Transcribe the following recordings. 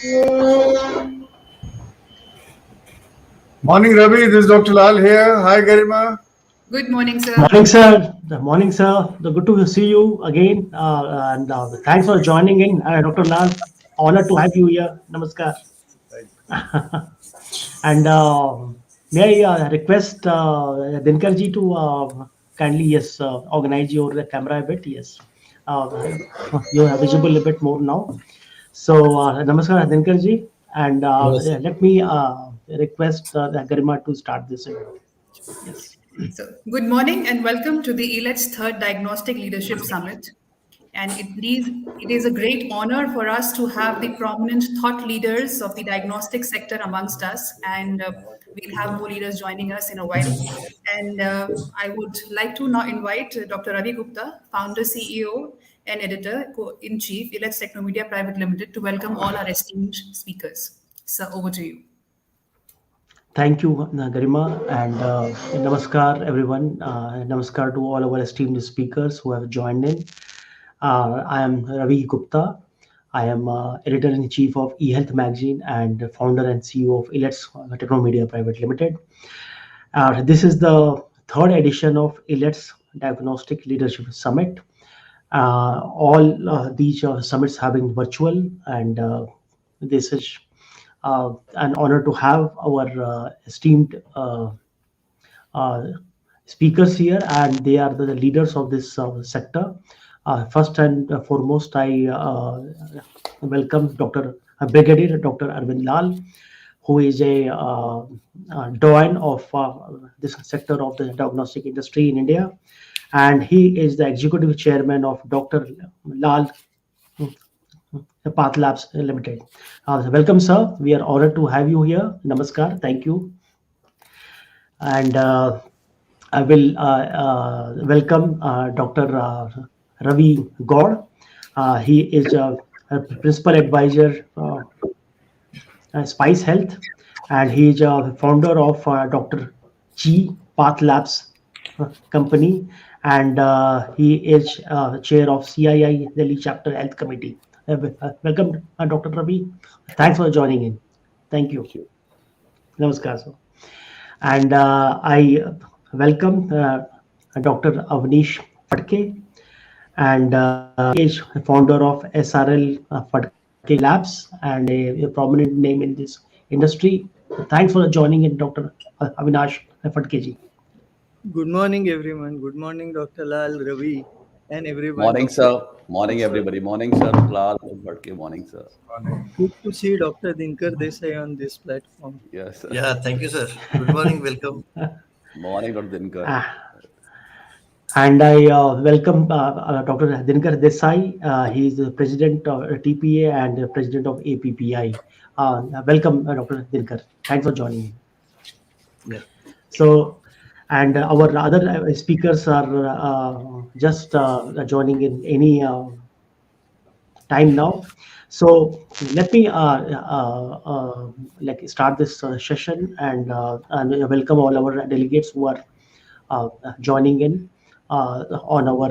Morning, Ravi. This is Dr. Lal here. Hi, Garima. Good morning, sir. Morning, sir. Morning, sir. Good to see you again. And thanks for joining in, Dr. Lal. Honor to have you here. Namaskar. And may I request Dinkarji to kindly, yes, organize your camera a bit. Yes. Uh, you are visible a bit more now. So, Namaskar, Dinkarji. And Yes. let me request Garima to start this. Yes. Good morning and welcome to the Elets Third Diagnostic Leadership Summit. And it is a great honor for us to have the prominent thought leaders of the diagnostic sector amongst us. And we'll have more leaders joining us in a while. And I would like to now invite Dr. Ravi Gupta, founder, CEO, and editor in chief, Elets Technomedia Private Limited, to welcome all our esteemed speakers. Sir, over to you. Thank you, Garima, and namaskar, everyone. Namaskar to all our esteemed speakers who have joined in. I am Ravi Gupta. I am editor-in-chief of eHealth magazine and founder and CEO of Elets Technomedia Private Limited. This is the third edition of Elets Diagnostic Leadership Summit. All these summits have been virtual, and this is an honor to have our esteemed uh, speakers here, and they are the leaders of this sector. First and foremost, I welcome Dr. Brigadier Dr. Arvind Lal, who is a doyen of this sector of the diagnostic industry in India, and he is the executive chairman of Dr. Lal Path Labs Limited. Welcome, sir. We are honored to have you here. Namaskar. Thank you. And I will welcome Dr. Ravi Gaur. He is a principal advisor Spice Health, and he is a founder of Dr. G Path Labs company, and he is chair of CII Delhi Chapter Health Committee. Welcome, Dr. Ravi. Thanks for joining in. Thank you. Thank you. Namaskar, sir. And I welcome Dr. Avnish Phadke, and he is founder of SRL Phadke Labs and a prominent name in this industry. Thanks for joining in, Dr. Avinash Phadke ji. Good morning, everyone. Good morning, Dr. Lal, Ravi, and everyone. Morning, Dr. sir. Morning, everybody. Morning, sir. Lal, Bhatke. Morning, sir. Good to see Dr. Dinkar Desai on this platform. Yes, sir. Yeah, thank you, sir. Good morning, welcome. Morning, Dr. Dinkar. And I welcome Dr. Dinkar Desai. He is the president of TPA and the president of APPI. Welcome, Dr. Dinkar. Thanks for joining in. Yeah. So, and our other speakers are just joining in any time now. So let me like start this session and welcome all our delegates who are joining in on our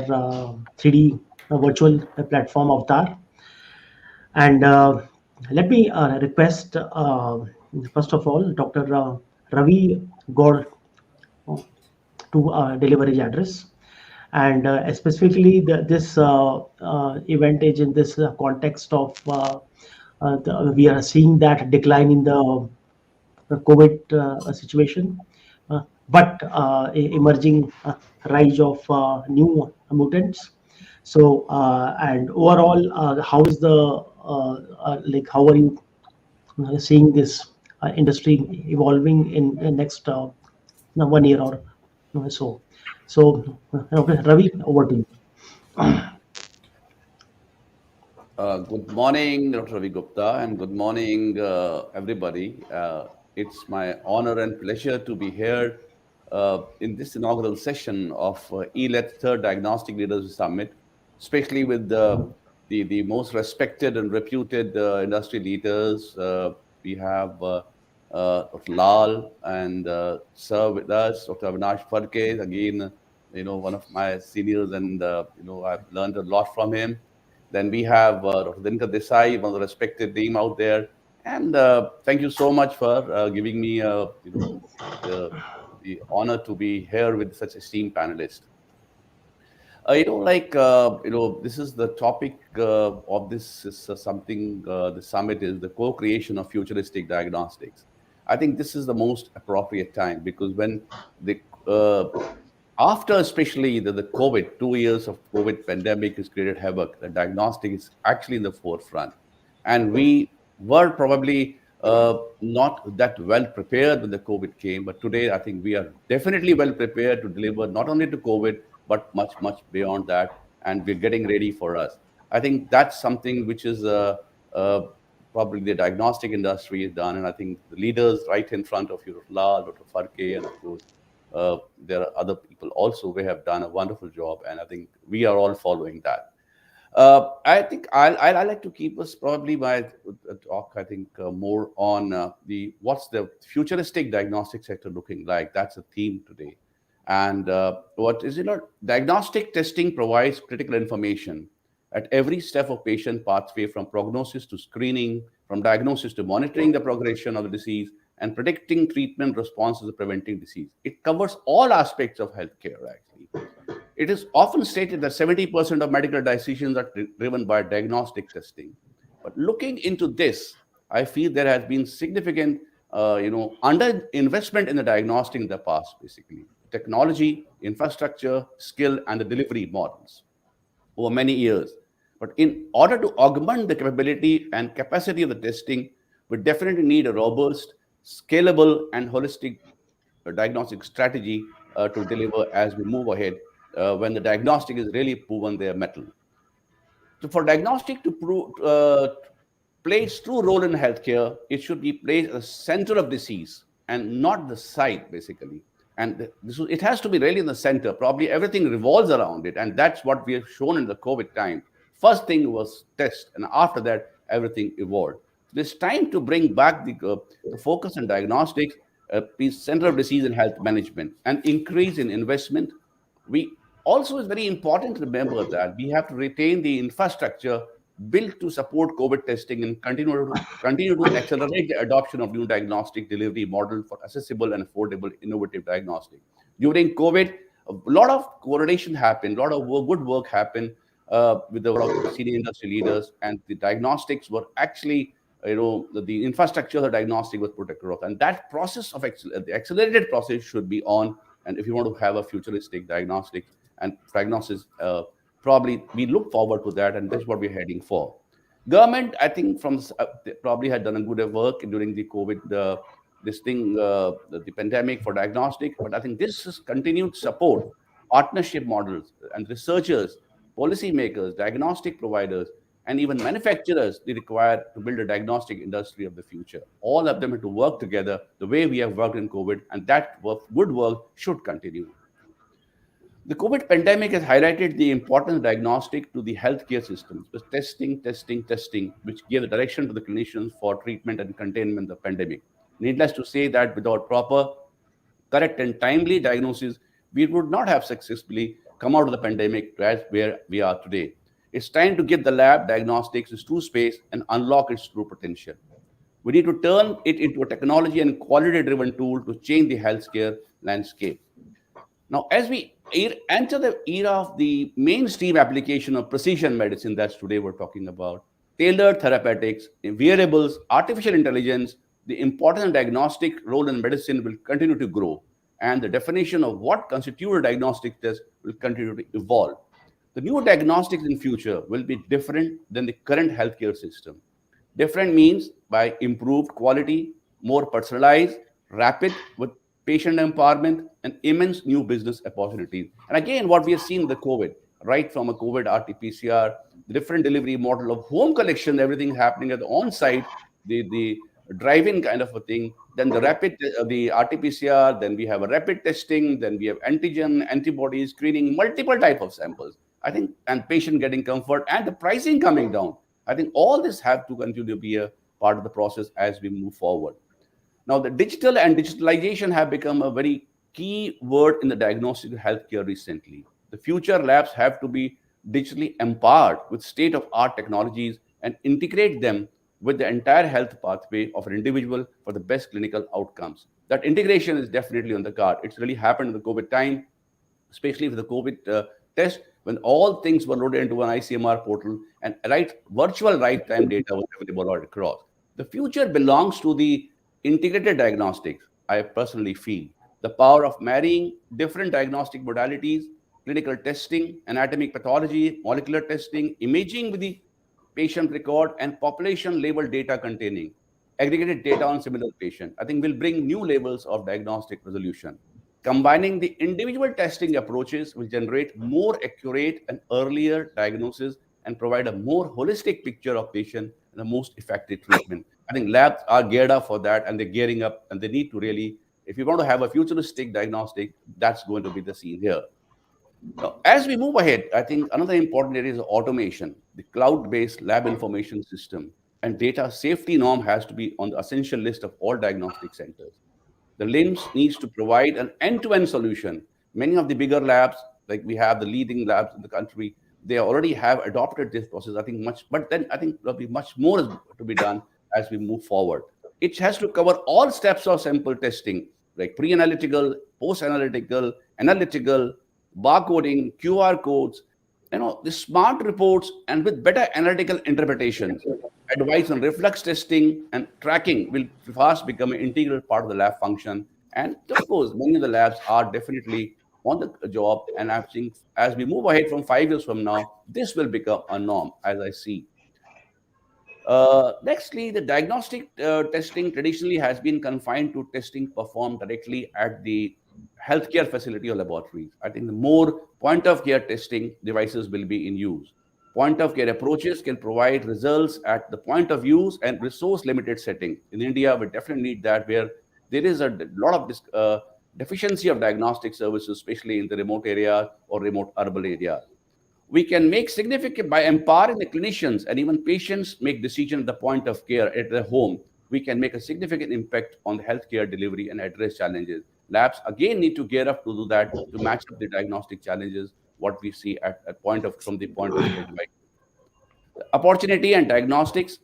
3D virtual platform Avatar. And let me request first of all Dr. Ravi Gaur to deliver his address. And specifically, this event is in this context of we are seeing that decline in the COVID situation, but emerging rise of new mutants. So, and overall, how is the like? How are you seeing this industry evolving in next 1 year or so? So, okay, Ravi, over to you. Good morning, Dr. Ravi Gupta, and good morning, everybody. It's my honor and pleasure to be here in this inaugural session of ELET Third Diagnostic Leaders Summit, especially with the most respected and reputed industry leaders. We have Dr. Lal and Sir with us, Dr. Avinash Phadke, again, one of my seniors, and I've learned a lot from him. Then we have Dr. Dinkar Desai, one of the respected name out there. And thank you so much for giving me, the, the honor to be here with such esteemed panelists. This is the topic of this is something, the summit is the co-creation of futuristic diagnostics. I think this is the most appropriate time because when the uh, after especially the COVID, 2 years of COVID pandemic has created havoc, the diagnostic is actually in the forefront. And we were probably not that well prepared when the COVID came, but today I think we are definitely well prepared to deliver not only to COVID, but much, much beyond that. And we're getting ready for us. I think that's something which is uh, probably the diagnostic industry has done. And I think the leaders right in front of you, Lal, Dr. Farke, and of course, there are other people also who have done a wonderful job, and I think we are all following that. I think I like to keep us probably by talk. I think more on the what's the futuristic diagnostic sector looking like. That's a theme today, and what is diagnostic testing provides critical information at every step of patient pathway from prognosis to screening, from diagnosis to monitoring the progression of the disease, and predicting treatment responses and preventing disease. It covers all aspects of healthcare actually. It is often stated that 70% of medical decisions are driven by diagnostic testing. But looking into this, I feel there has been significant, under investment in the diagnostic in the past, basically. Technology, infrastructure, skill, and the delivery models over many years. But in order to augment the capability and capacity of the testing, we definitely need a robust, scalable, and holistic diagnostic strategy to deliver as we move ahead when the diagnostic is really proven their mettle. So for diagnostic to play its true role in healthcare, it should be placed at the center of disease and not the site, basically. And it has to be really in the center. Probably everything revolves around it, and that's what we have shown in the COVID time. First thing was test, and after that, everything evolved. So it's time to bring back the focus on diagnostics, be center of disease and health management, and increase in investment. We also, it's very important to remember that we have to retain the infrastructure built to support COVID testing and continue to accelerate the adoption of new diagnostic delivery model for accessible and affordable innovative diagnostic. During COVID, a lot of coordination happened, a lot of good work happened with a lot of senior industry leaders, and the diagnostics were actually, the infrastructure of the diagnostic was put across. And that process of the accelerated process should be on. And if you want to have a futuristic diagnostic and diagnosis, probably we look forward to that, and that's what we're heading for. Government, I think, they probably had done a good work during the COVID, the pandemic for diagnostic, but I think this is continued support, partnership models, and researchers, policymakers, diagnostic providers, and even manufacturers they require to build a diagnostic industry of the future. All of them have to work together the way we have worked in COVID, and that good work should continue. The COVID pandemic has highlighted the importance of diagnostic to the healthcare systems, with testing, which gave the direction to the clinicians for treatment and containment of the pandemic. Needless to say that without proper, correct, and timely diagnosis, we would not have successfully come out of the pandemic to as where we are today. It's time to give the lab diagnostics its true space and unlock its true potential. We need to turn it into a technology and quality-driven tool to change the healthcare landscape. Now, as we enter the era of the mainstream application of precision medicine, that's today we're talking about, tailored therapeutics, wearables, artificial intelligence, the important diagnostic role in medicine will continue to grow, and the definition of what constitutes a diagnostic test will continue to evolve. The new diagnostics in future will be different than the current healthcare system. Different means by improved quality, more personalized, rapid with patient empowerment, and immense new business opportunities. And again, what we have seen in the COVID, right from a COVID RT-PCR, the different delivery model of home collection, everything happening at the on-site, the drive-in kind of a thing, then the the RT-PCR, then we have a rapid testing, then we have antigen, antibody screening, multiple type of samples. I think, and patient getting comfort and the pricing coming down. I think all this have to continue to be a part of the process as we move forward. Now, the digital and digitalization have become a very key word in the diagnostic healthcare recently. The future labs have to be digitally empowered with state-of-art technologies and integrate them with the entire health pathway of an individual for the best clinical outcomes. That integration is definitely on the card. It's really happened in the COVID time, especially with the COVID test, when all things were loaded into an ICMR portal and virtual right time data was available all across. The future belongs to the integrated diagnostics, I personally feel. The power of marrying different diagnostic modalities, clinical testing, anatomic pathology, molecular testing, imaging with the patient record, and population level data containing aggregated data on similar patient, I think will bring new levels of diagnostic resolution. Combining the individual testing approaches will generate more accurate and earlier diagnosis and provide a more holistic picture of patient and the most effective treatment. I think labs are geared up for that and they're gearing up and they need to really, if you want to have a futuristic diagnostic, that's going to be the scene here. Now, as we move ahead, I think another important area is automation. The cloud-based lab information system and data safety norm has to be on the essential list of all diagnostic centers. The LIMS needs to provide an end-to-end solution. Many of the bigger labs, like we have the leading labs in the country, they already have adopted this process. I think much, but then I think there'll be much more to be done as we move forward. It has to cover all steps of sample testing, like pre-analytical, post-analytical, analytical, barcoding, QR codes, the smart reports, and with better analytical interpretations. Advice on reflex testing and tracking will fast become an integral part of the lab function. And of course, many of the labs are definitely on the job. And I think as we move ahead from 5 years from now, this will become a norm, as I see. Nextly, the diagnostic testing traditionally has been confined to testing performed directly at the healthcare facility or laboratories. I think the more point of care testing devices will be in use. Point of care approaches can provide results at the point of use and resource limited setting. In India, we definitely need that where there is a lot of deficiency of diagnostic services, especially in the remote area or remote urban area. We can make significant by empowering the clinicians and even patients make decisions at the point of care at their home. We can make a significant impact on the healthcare delivery and address challenges. Labs again need to gear up to do that to match up the diagnostic challenges what we see at point of from the point of care device. The opportunity and diagnostics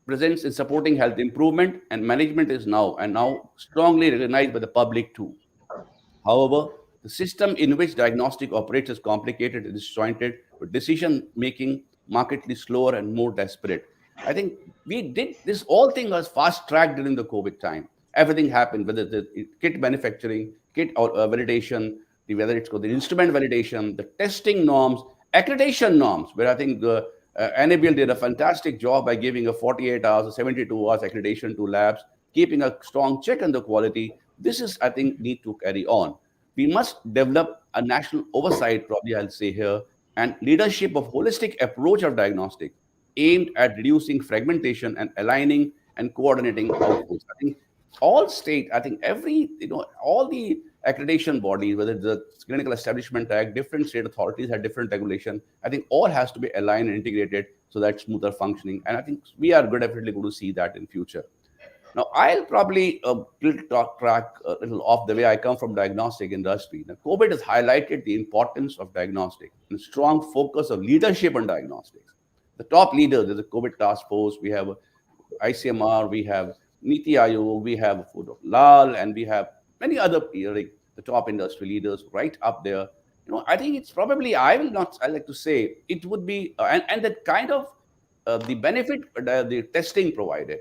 presents in supporting health improvement and management is now strongly recognized by the public too. However, the system in which diagnostic operates is complicated and disjointed, with decision making markedly slower and more desperate. I think we did this whole thing was fast tracked during the COVID time. Everything happened, whether the kit manufacturing, kit validation, whether it's called the instrument validation, the testing norms, accreditation norms, where I think NABL did a fantastic job by giving a 48 hours or 72 hours accreditation to labs, keeping a strong check on the quality. This is, I think, need to carry on. We must develop a national oversight, probably I'll say here, and leadership of holistic approach of diagnostic aimed at reducing fragmentation and aligning and coordinating outputs. I think all state, I think all the accreditation bodies, whether it's the Clinical Establishment Act, different state authorities have different regulation. I think all has to be aligned and integrated so that smoother functioning. And I think we are definitely going to see that in future. Now, I'll probably track a little off the way I come from diagnostic industry. Now, COVID has highlighted the importance of diagnostic and strong focus of leadership on diagnostics. The top leaders, there's a COVID task force, we have ICMR, we have Niti Aayog, we have Lal, and we have many other like the top industry leaders right up there. I think it's probably, I like to say, it would be, and that kind of the benefit the testing provided.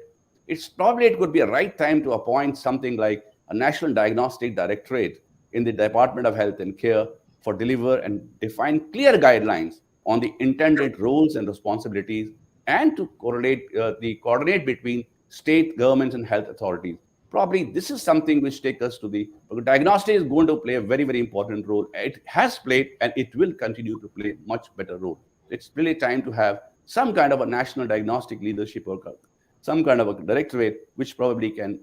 It could be a right time to appoint something like a National Diagnostic Directorate in the Department of Health and Care for deliver and define clear guidelines on the intended roles and responsibilities and to coordinate between state governments and health authorities. Probably this is something which takes us to the diagnostic is going to play a very, very important role. It has played and it will continue to play much better role. It's really time to have some kind of a national diagnostic leadership or some kind of a directorate which probably can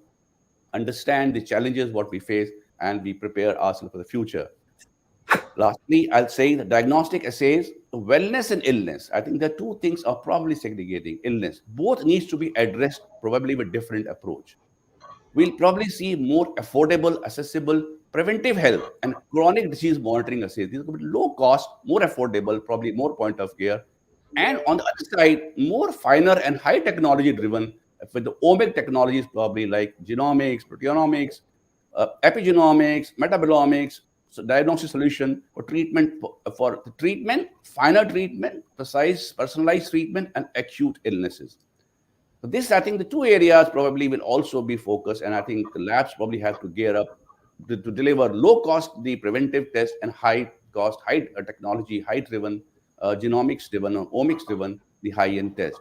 understand the challenges what we face and we prepare ourselves for the future. Lastly, I'll say the diagnostic assays, wellness and illness. I think the two things are probably segregating. Illness, both needs to be addressed probably with different approach. We'll probably see more affordable, accessible, preventive health and chronic disease monitoring assays. These will be low cost, more affordable, probably more point of care. And on the other side, more finer and high technology driven with the omic technologies, probably like genomics, proteomics, epigenomics, metabolomics, so diagnostic solution for treatment, for the treatment, finer treatment, precise, personalized treatment, and acute illnesses. So this, I think, the two areas probably will also be focused, and I think the labs probably have to gear up to deliver low cost the preventive test and high cost, high technology, high driven, genomics driven or omics driven the high end test.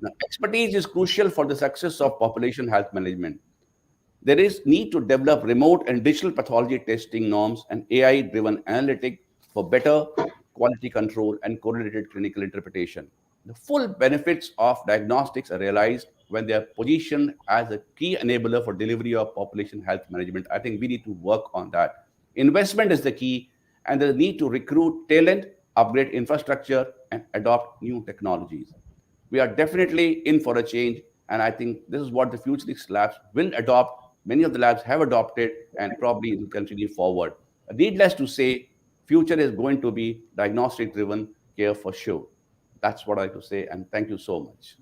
Now, expertise is crucial for the success of population health management. There is need to develop remote and digital pathology testing norms and AI-driven analytic for better quality control and correlated clinical interpretation. The full benefits of diagnostics are realized when they are positioned as a key enabler for delivery of population health management. I think we need to work on that. Investment is the key, and the need to recruit talent, upgrade infrastructure, and adopt new technologies. We are definitely in for a change, and I think this is what the futurist labs will adopt. Many of the labs have adopted, and probably will continue forward. Needless to say, future is going to be diagnostic driven care for sure. That's what I have to say, and thank you so much.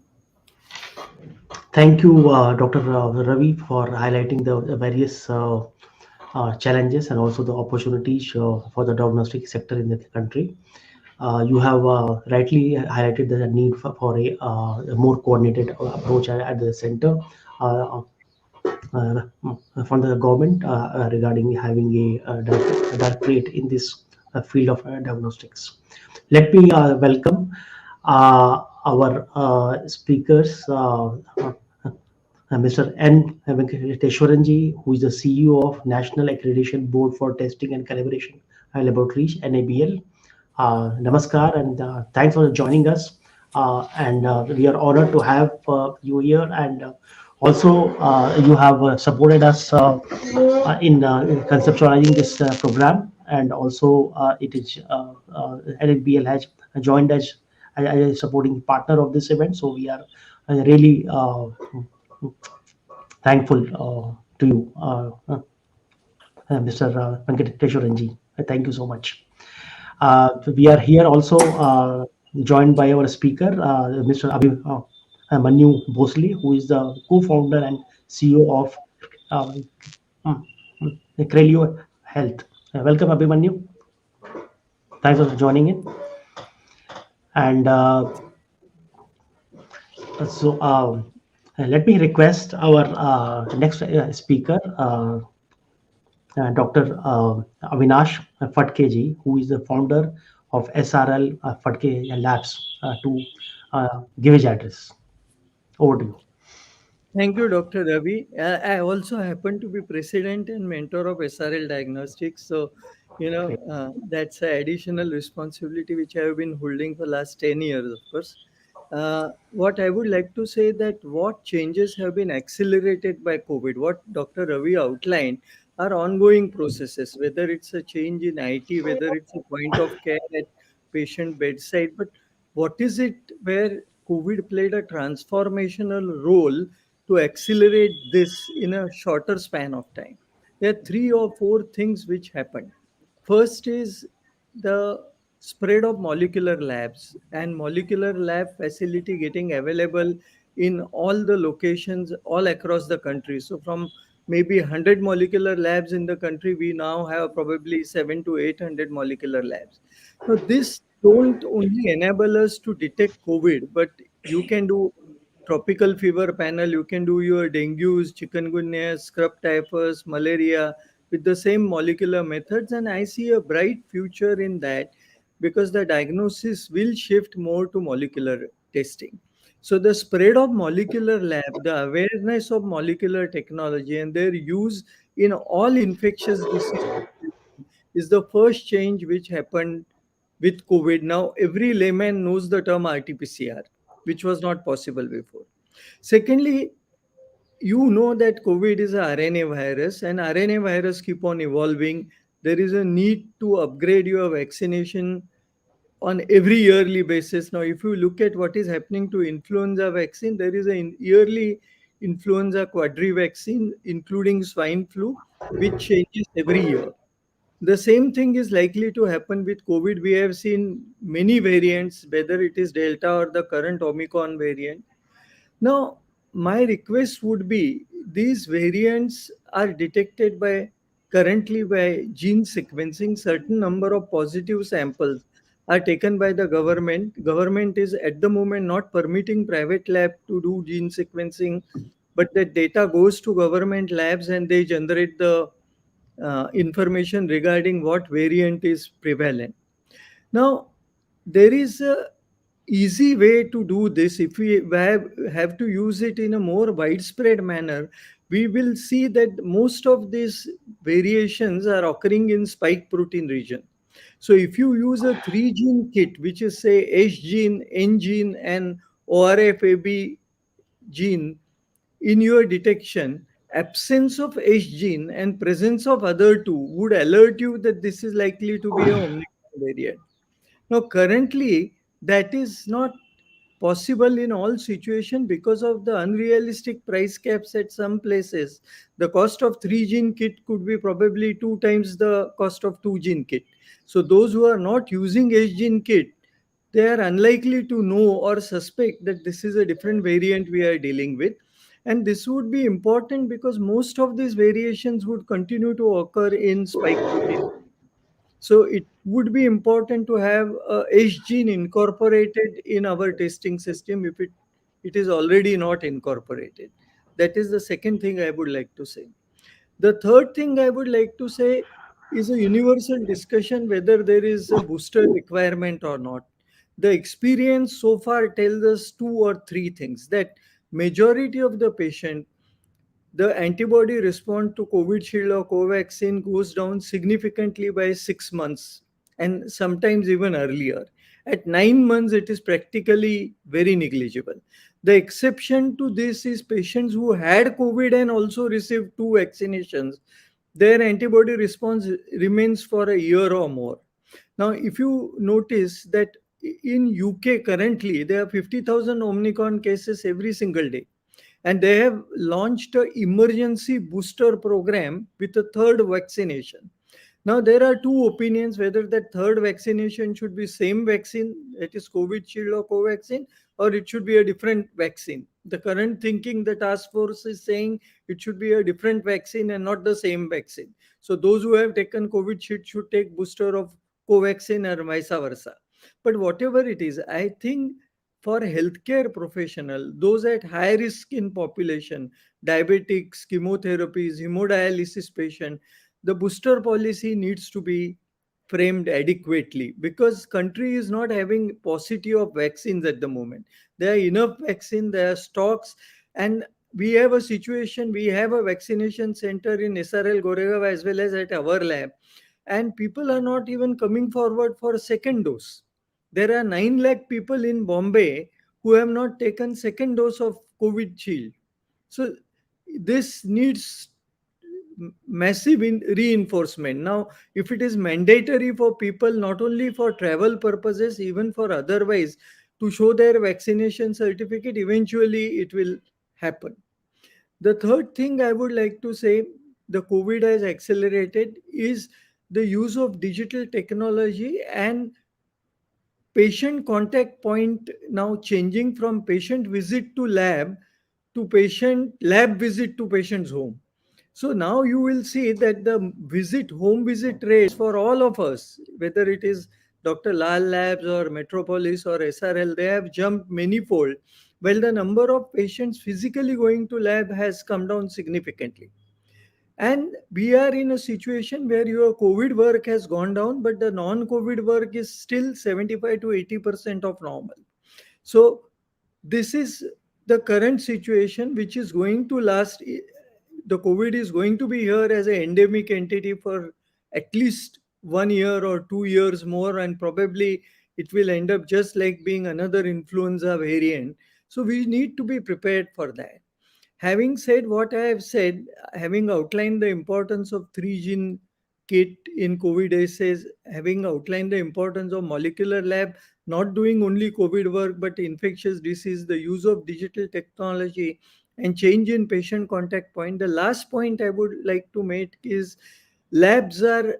Thank you, Dr. Ravi, for highlighting the various challenges and also the opportunities for the diagnostic sector in the country. You have rightly highlighted the need a more coordinated approach at the center uh, uh, from the government regarding having a directorate in this field of diagnostics. Let me welcome our speakers, Mr. N. Venkateshwaranji, who is the CEO of National Accreditation Board for Testing and Calibration Laboratories, NABL. Namaskar, and thanks for joining us. And we are honored to have you here. And also, you have supported us in conceptualizing this program. And also, it is NABL has joined us as a supporting partner of this event. So we are really thankful to you, Mr. Venkateshwaranji. Thank you so much. We are here also joined by our speaker, Mr. Manu Bhosle, who is the co-founder and CEO of um, Crelio Health. Welcome, Abhimanyu. Thanks for joining in. And so let me request our next speaker, Dr. Avinash Fatkeji, who is the founder of SRL Fatke Labs, to give his address. Over to you. Thank you, Dr. Ravi. I also happen to be president and mentor of SRL Diagnostics. So, that's an additional responsibility which I have been holding for last 10 years, of course. What I would like to say that what changes have been accelerated by COVID, what Dr. Ravi outlined are ongoing processes, whether it's a change in IT, whether it's a point of care at patient bedside, but what is it where COVID played a transformational role to accelerate this in a shorter span of time? There are three or four things which happened. First is the spread of molecular labs and molecular lab facility getting available in all the locations all across the country. So from maybe 100 molecular labs in the country, we now have probably 7 to 800 molecular labs. So this don't only enable us to detect COVID, but you can do tropical fever panel, you can do your dengue, chikungunya, scrub typhus, malaria with the same molecular methods. And I see a bright future in that because the diagnosis will shift more to molecular testing. So the spread of molecular lab, the awareness of molecular technology and their use in all infectious disease is the first change which happened with COVID. Now every layman knows the term RT-PCR, which was not possible before. Secondly, you know that COVID is a RNA virus and RNA virus keep on evolving. There is a need to upgrade your vaccination on every yearly basis. Now, if you look at what is happening to influenza vaccine, there is a yearly influenza quadri vaccine, including swine flu, which changes every year. The same thing is likely to happen with COVID. We have seen many variants, whether it is Delta or the current Omicron variant. Now, my request would be, these variants are detected by currently by gene sequencing. Certain number of positive samples are taken by the government. Government is at the moment not permitting private lab to do gene sequencing, but the data goes to government labs and they generate the information regarding what variant is prevalent. Now, there is a easy way to do this. If we have to use it in a more widespread manner, we will see that most of these variations are occurring in spike protein region. So if you use a 3 gene kit, which is say S gene, N gene, and ORFAB gene, in your detection, absence of H gene and presence of other two would alert you that this is likely to be a Omicron variant. Now, currently, that is not possible in all situations because of the unrealistic price caps at some places. The cost of 3 gene kit could be probably 2 times the cost of 2 gene kit. So those who are not using H gene kit, they are unlikely to know or suspect that this is a different variant we are dealing with. And this would be important because most of these variations would continue to occur in spike protein. So it would be important to have a H gene incorporated in our testing system if it is already not incorporated. That is the second thing I would like to say. The third thing I would like to say is a universal discussion whether there is a booster requirement or not. The experience so far tells us two or three things: that majority of the patient, the antibody response to Covishield or Covaxin goes down significantly by 6 months and sometimes even earlier. At 9 months, it is practically very negligible. The exception to this is patients who had COVID and also received 2 vaccinations. Their antibody response remains for a year or more. Now, if you notice that in UK currently, there are 50,000 Omicron cases every single day, and they have launched an emergency booster program with a third vaccination. Now there are two opinions whether that third vaccination should be same vaccine, that is Covishield or Covaxin, or it should be a different vaccine. The current thinking, the task force is saying it should be a different vaccine and not the same vaccine. So those who have taken Covishield should take booster of Covaxin or vice versa. But whatever it is, I think for healthcare professional, those at high risk in population, diabetics, chemotherapies, hemodialysis patient, the booster policy needs to be framed adequately because country is not having paucity of vaccines at the moment. There are enough vaccine, there are stocks, and we have a situation, we have a vaccination center in SRL Goregaon as well as at our lab, and people are not even coming forward for a second dose. There are 9 lakh people in Bombay who have not taken second dose of COVID shield. So this needs massive reinforcement. Now, if it is mandatory for people, not only for travel purposes, even for otherwise, to show their vaccination certificate, eventually it will happen. The third thing I would like to say, the COVID has accelerated, is the use of digital technology and patient contact point now changing from patient visit to lab to patient lab visit to patient's home. So now you will see that the home visit rates for all of us, whether it is Dr. Lal Labs or Metropolis or SRL, they have jumped manifold. Well, the number of patients physically going to lab has come down significantly. And we are in a situation where your COVID work has gone down, but the non-COVID work is still 75 to 80% of normal. So this is the current situation which is going to last. The COVID is going to be here as an endemic entity for at least 1 year or 2 years more, and probably it will end up just like being another influenza variant. So we need to be prepared for that. Having said what I have said, having outlined the importance of 3 gene kit in COVID assays, having outlined the importance of molecular lab, not doing only COVID work, but infectious disease, the use of digital technology, and change in patient contact point. The last point I would like to make is labs are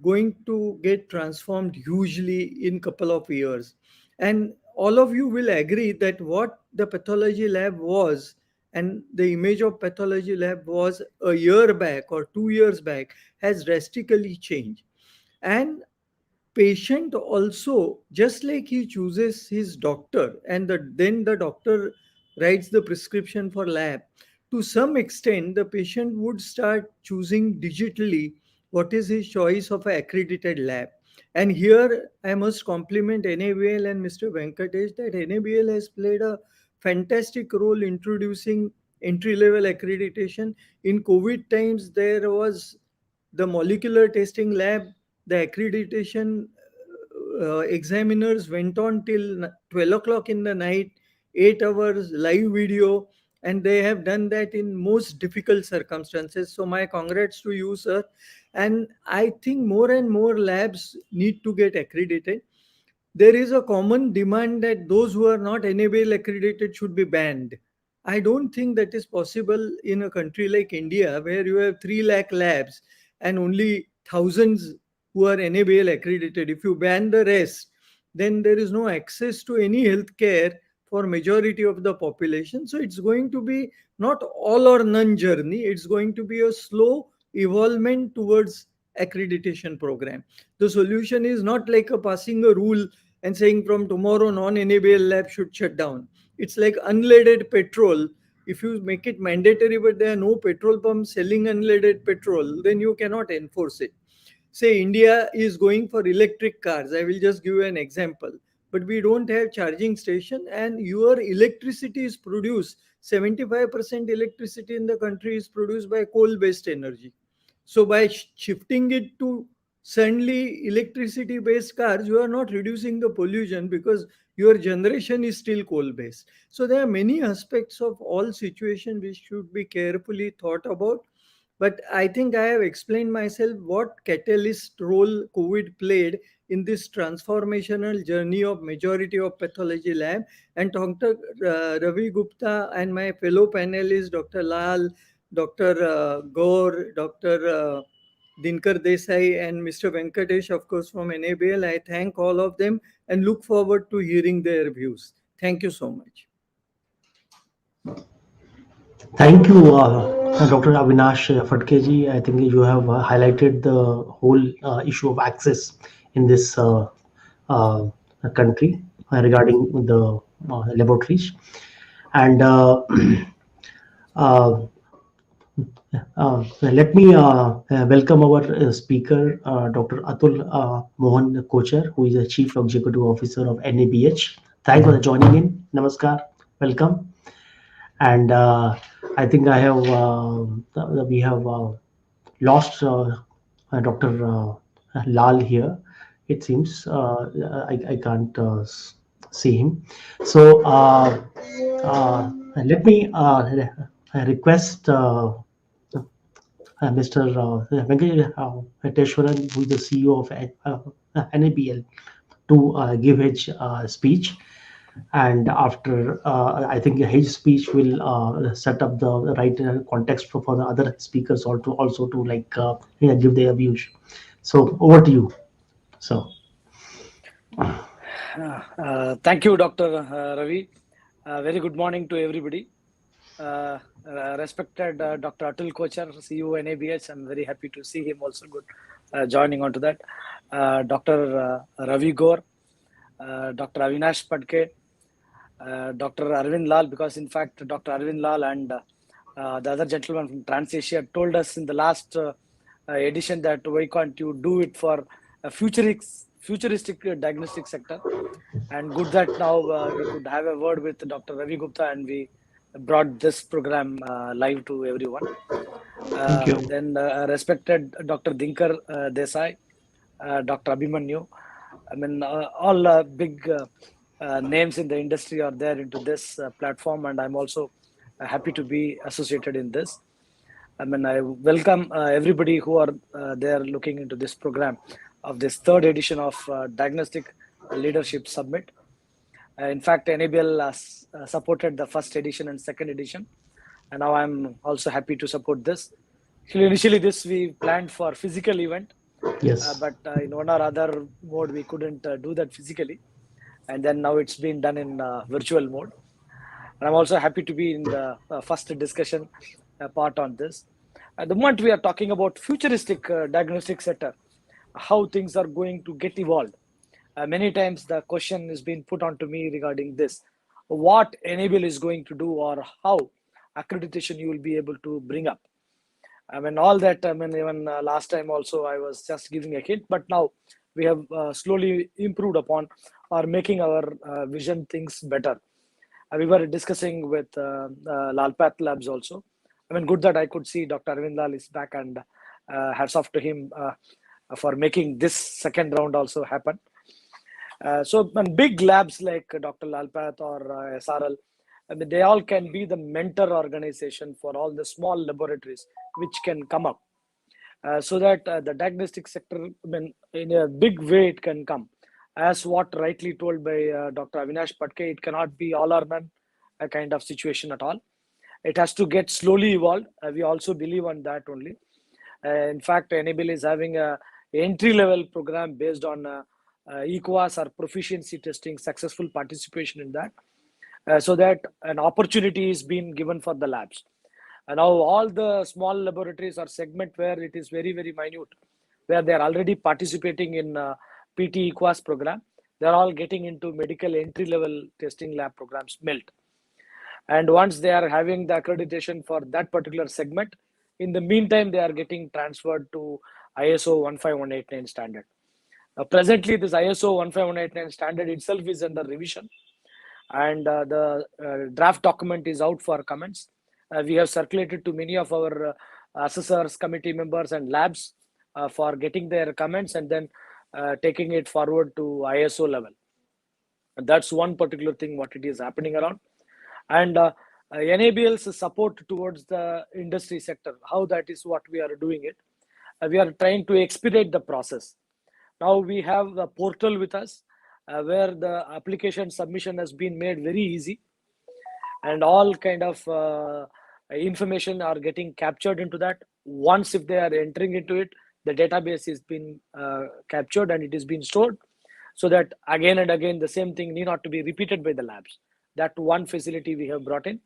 going to get transformed hugely in couple of years. And all of you will agree that what the pathology lab was and the image of pathology lab was a year back or 2 years back has drastically changed. And patient also, just like he chooses his doctor and then the doctor writes the prescription for lab, to some extent the patient would start choosing digitally what is his choice of an accredited lab. And here I must compliment NABL and Mr. Venkatesh that NABL has played a fantastic role introducing entry level accreditation. In COVID times there was the molecular testing lab, the accreditation examiners went on till 12 o'clock in the night, 8 hours live video, and they have done that in most difficult circumstances. So my congrats to you, sir. And I think more and more labs need to get accredited. There is a common demand that those who are not NABL accredited should be banned. I don't think that is possible in a country like India, where you have 3 lakh labs and only thousands who are NABL accredited. If you ban the rest, then there is no access to any healthcare for majority of the population. So it's going to be not all or none journey. It's going to be a slow evolvement towards accreditation program. The solution is not like a passing a rule and saying from tomorrow non-NABL lab should shut down. It's like unleaded petrol. If you make it mandatory but there are no petrol pumps selling unleaded petrol, then you cannot enforce it. Say India is going for electric cars. I will just give you an example. But we don't have charging station and your electricity is produced. 75% electricity in the country is produced by coal-based energy. So by shifting it to suddenly electricity based cars, you are not reducing the pollution because your generation is still coal based. So there are many aspects of all situations which should be carefully thought about. But I think I have explained myself what catalyst role COVID played in this transformational journey of majority of pathology lab. And Dr. Ravi Gupta and my fellow panelists, Dr. Lal, Dr. Gaur, Dr. Dinkar Desai, and Mr. Venkatesh, of course, from NABL. I thank all of them and look forward to hearing their views. Thank you so much. Thank you, Dr. Avinash Phadkeji. I think you have highlighted the whole issue of access in this country regarding the laboratories. And let me welcome our speaker, Dr. Atul Mohan Kochar, who is the Chief Executive Officer of NABH. Thanks for joining in. Namaskar. Welcome. And I think we have lost Dr. Lal here. It seems I can't see him. So let me request Mr. Venkateshwaran, who is the CEO of NABL, to give his speech. And after I think his speech will set up the right context for the other speakers also to give their views. So over to you. So thank you, Dr. Ravi. Very good morning to everybody. Respected Dr. Atul Kochar, CEO NABH. I'm very happy to see him also good joining onto that. Dr. Ravi Gaur, Dr. Avinash Padke, Dr. Arvind Lal, because in fact Dr. Arvind Lal and the other gentleman from TransAsia told us in the last edition that why can't you do it for a futuristic diagnostic sector, and good that now we could have a word with Dr. Ravi Gupta and we brought this program live to everyone. thank you. Then respected Dr. Dinkar Desai, Dr. Abhimanyu. I mean, all big names in the industry are there into this platform, and I'm also happy to be associated in this. I mean, I welcome everybody who are there looking into this program of this third edition of Diagnostic Leadership Summit. In fact, NABL supported the first edition and second edition, and now I'm also happy to support this. Initially, this we planned for physical event, Yes. but in one or other mode we couldn't do that physically, and then now it's been done in virtual mode. And I'm also happy to be in the first discussion part on this. The moment we are talking about futuristic diagnostic sector, how things are going to get evolved. Many times the question is being put onto me regarding this. What Enable is going to do, or how accreditation you will be able to bring up. I mean, all that, I mean, even last time also I was just giving a hint, but now we have slowly improved upon or making our vision things better. We were discussing with Lalpath Labs also. I mean, good that I could see Dr. Arvind Lal is back, and hats off to him for making this second round also happen. So when big labs like Dr. Lalpath or SRL, I mean, they all can be the mentor organization for all the small laboratories which can come up. So that the diagnostic sector, I mean, in a big way it can come. As what rightly told by Dr. Avinash Patke, it cannot be all or none a kind of situation at all. It has to get slowly evolved. We also believe on that only. In fact, Enable is having a entry-level program based on EQUAS or proficiency testing, successful participation in that, so that an opportunity is being given for the labs. And now all the small laboratories or segment where it is very, very minute, where they are already participating in PT EQUAS program, they're all getting into medical entry-level testing lab programs, MELT. And once they are having the accreditation for that particular segment, in the meantime, they are getting transferred to ISO 15189 standard. Presently, this ISO 15189 standard itself is under revision, and the draft document is out for comments. We have circulated to many of our assessors, committee members, and labs for getting their comments and then taking it forward to ISO level. And that's one particular thing what it is happening around. And NABL's support towards the industry sector, how that is what we are doing it. We are trying to expedite the process. Now we have the portal with us where the application submission has been made very easy, and all kind of information are getting captured into that. Once if they are entering into it, the database is being captured and it is being stored, so that again and again the same thing need not to be repeated by the labs. That one facility we have brought in.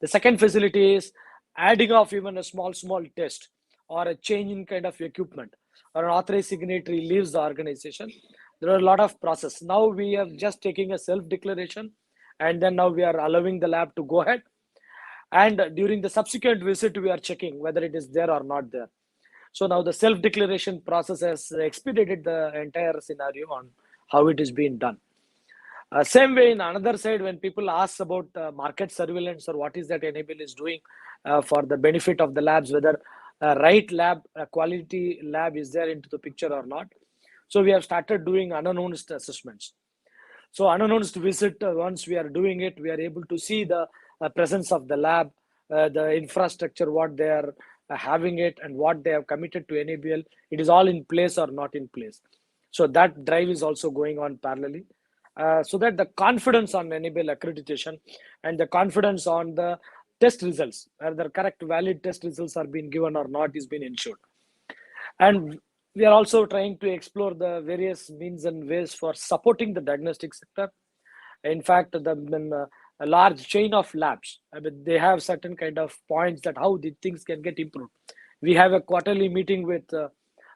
The second facility is adding of even a small test or a change in kind of equipment or an authorized signatory leaves the organization. There are a lot of process. Now we are just taking a self-declaration, and then now we are allowing the lab to go ahead. And during the subsequent visit, we are checking whether it is there or not there. So now the self-declaration process has expedited the entire scenario on how it is being done. Same way, in another side, when people ask about market surveillance or what is that Enable is doing for the benefit of the labs, whether right lab, quality lab is there into the picture or not. So we have started doing unannounced assessments. So unannounced visit, once we are doing it, we are able to see the presence of the lab, the infrastructure, what they are having it, and what they have committed to Enable. It is all in place or not in place. So that drive is also going on parallelly. So that the confidence on Enable accreditation and the confidence on the test results, whether correct valid test results are being given or not, is being ensured. And we are also trying to explore the various means and ways for supporting the diagnostic sector. In fact, a large chain of labs, I mean, they have certain kind of points that how the things can get improved. We have a quarterly meeting with the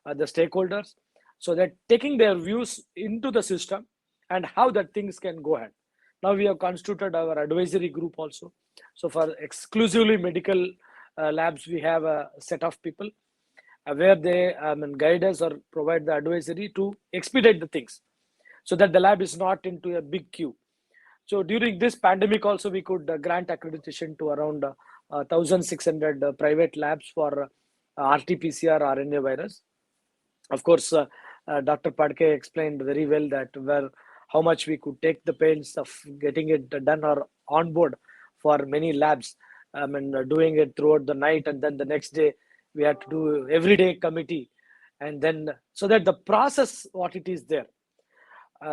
stakeholders, so that taking their views into the system and how that things can go ahead. Now we have constituted our advisory group also. So for exclusively medical labs, we have a set of people where they guide us or provide the advisory to expedite the things, so that the lab is not into a big queue. So during this pandemic also, we could grant accreditation to around 1,600 private labs for RT-PCR RNA virus. Of course, Dr. Padke explained very well that how much we could take the pains of getting it done or on board for many labs, doing it throughout the night, and then the next day we had to do everyday committee, and then so that the process what it is there,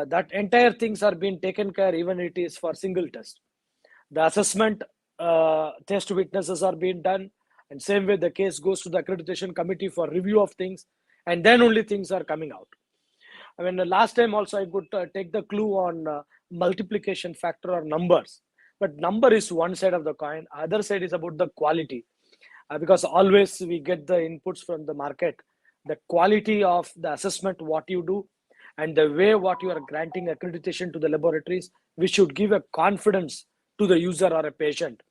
that entire things are being taken care, even it is for single test. The assessment test witnesses are being done, and same way the case goes to the accreditation committee for review of things, and then only things are coming out. I mean, last time also I could take the clue on multiplication factor or numbers, But number is one side of the coin. Other side is about the quality, because always we get the inputs from the market, the quality of the assessment, what you do, and the way what you are granting accreditation to the laboratories, we should give a confidence to the user or a patient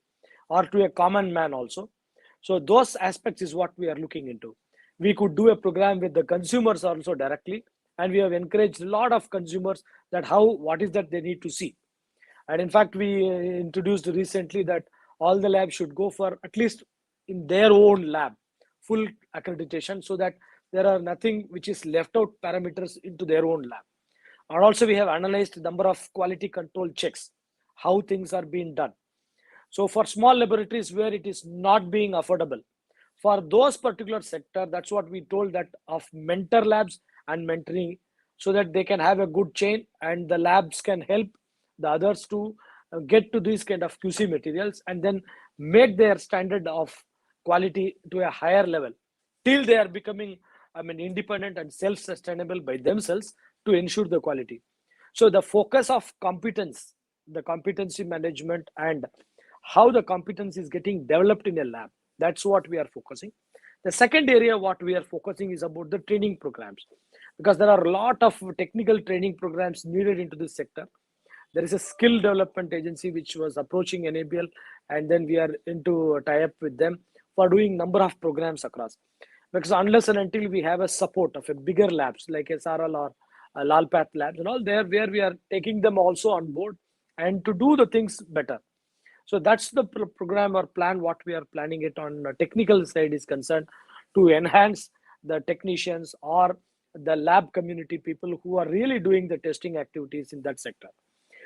or to a common man also. So those aspects is what we are looking into. We could do a program with the consumers also directly, and we have encouraged a lot of consumers that what is that they need to see. And in fact, we introduced recently that all the labs should go for at least in their own lab full accreditation, so that there are nothing which is left out parameters into their own lab. And also we have analyzed number of quality control checks, how things are being done. So for small laboratories where it is not being affordable, for those particular sector, that's what we told, that of mentor labs and mentoring, so that they can have a good chain and the labs can help the others to get to these kind of QC materials and then make their standard of quality to a higher level till they are becoming, independent and self-sustainable by themselves to ensure the quality. So the focus of competence, the competency management, and how the competence is getting developed in a lab, that's what we are focusing. The second area what we are focusing is about the training programs, because there are a lot of technical training programs needed into this sector. There is a skill development agency which was approaching NABL, and then we are into a tie-up with them for doing number of programs across. Because unless and until we have a support of a bigger labs like SRL or Lalpath labs and all, there where we are taking them also on board and to do the things better. So that's the program or plan what we are planning it on the technical side is concerned, to enhance the technicians or the lab community people who are really doing the testing activities in that sector.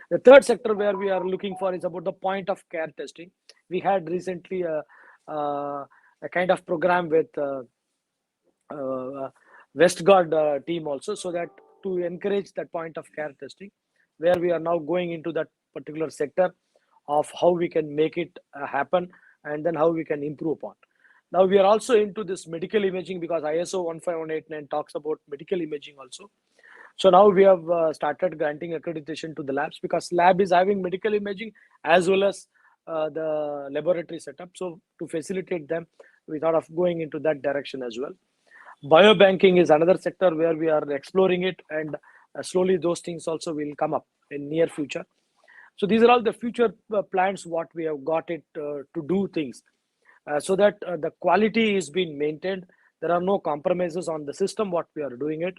The third sector where we are looking for is about the point of care testing. We had recently a kind of program with Westgard team also, so that to encourage that point of care testing, where we are now going into that particular sector of how we can make it happen and then how we can improve upon. Now we are also into this medical imaging, because ISO 15189 talks about medical imaging also. So now we have started granting accreditation to the labs, because lab is having medical imaging as well as the laboratory setup. So to facilitate them, we thought of going into that direction as well. Biobanking is another sector where we are exploring it, and slowly those things also will come up in near future. So these are all the future plans what we have got it to do things, so that the quality is being maintained. There are no compromises on the system what we are doing it.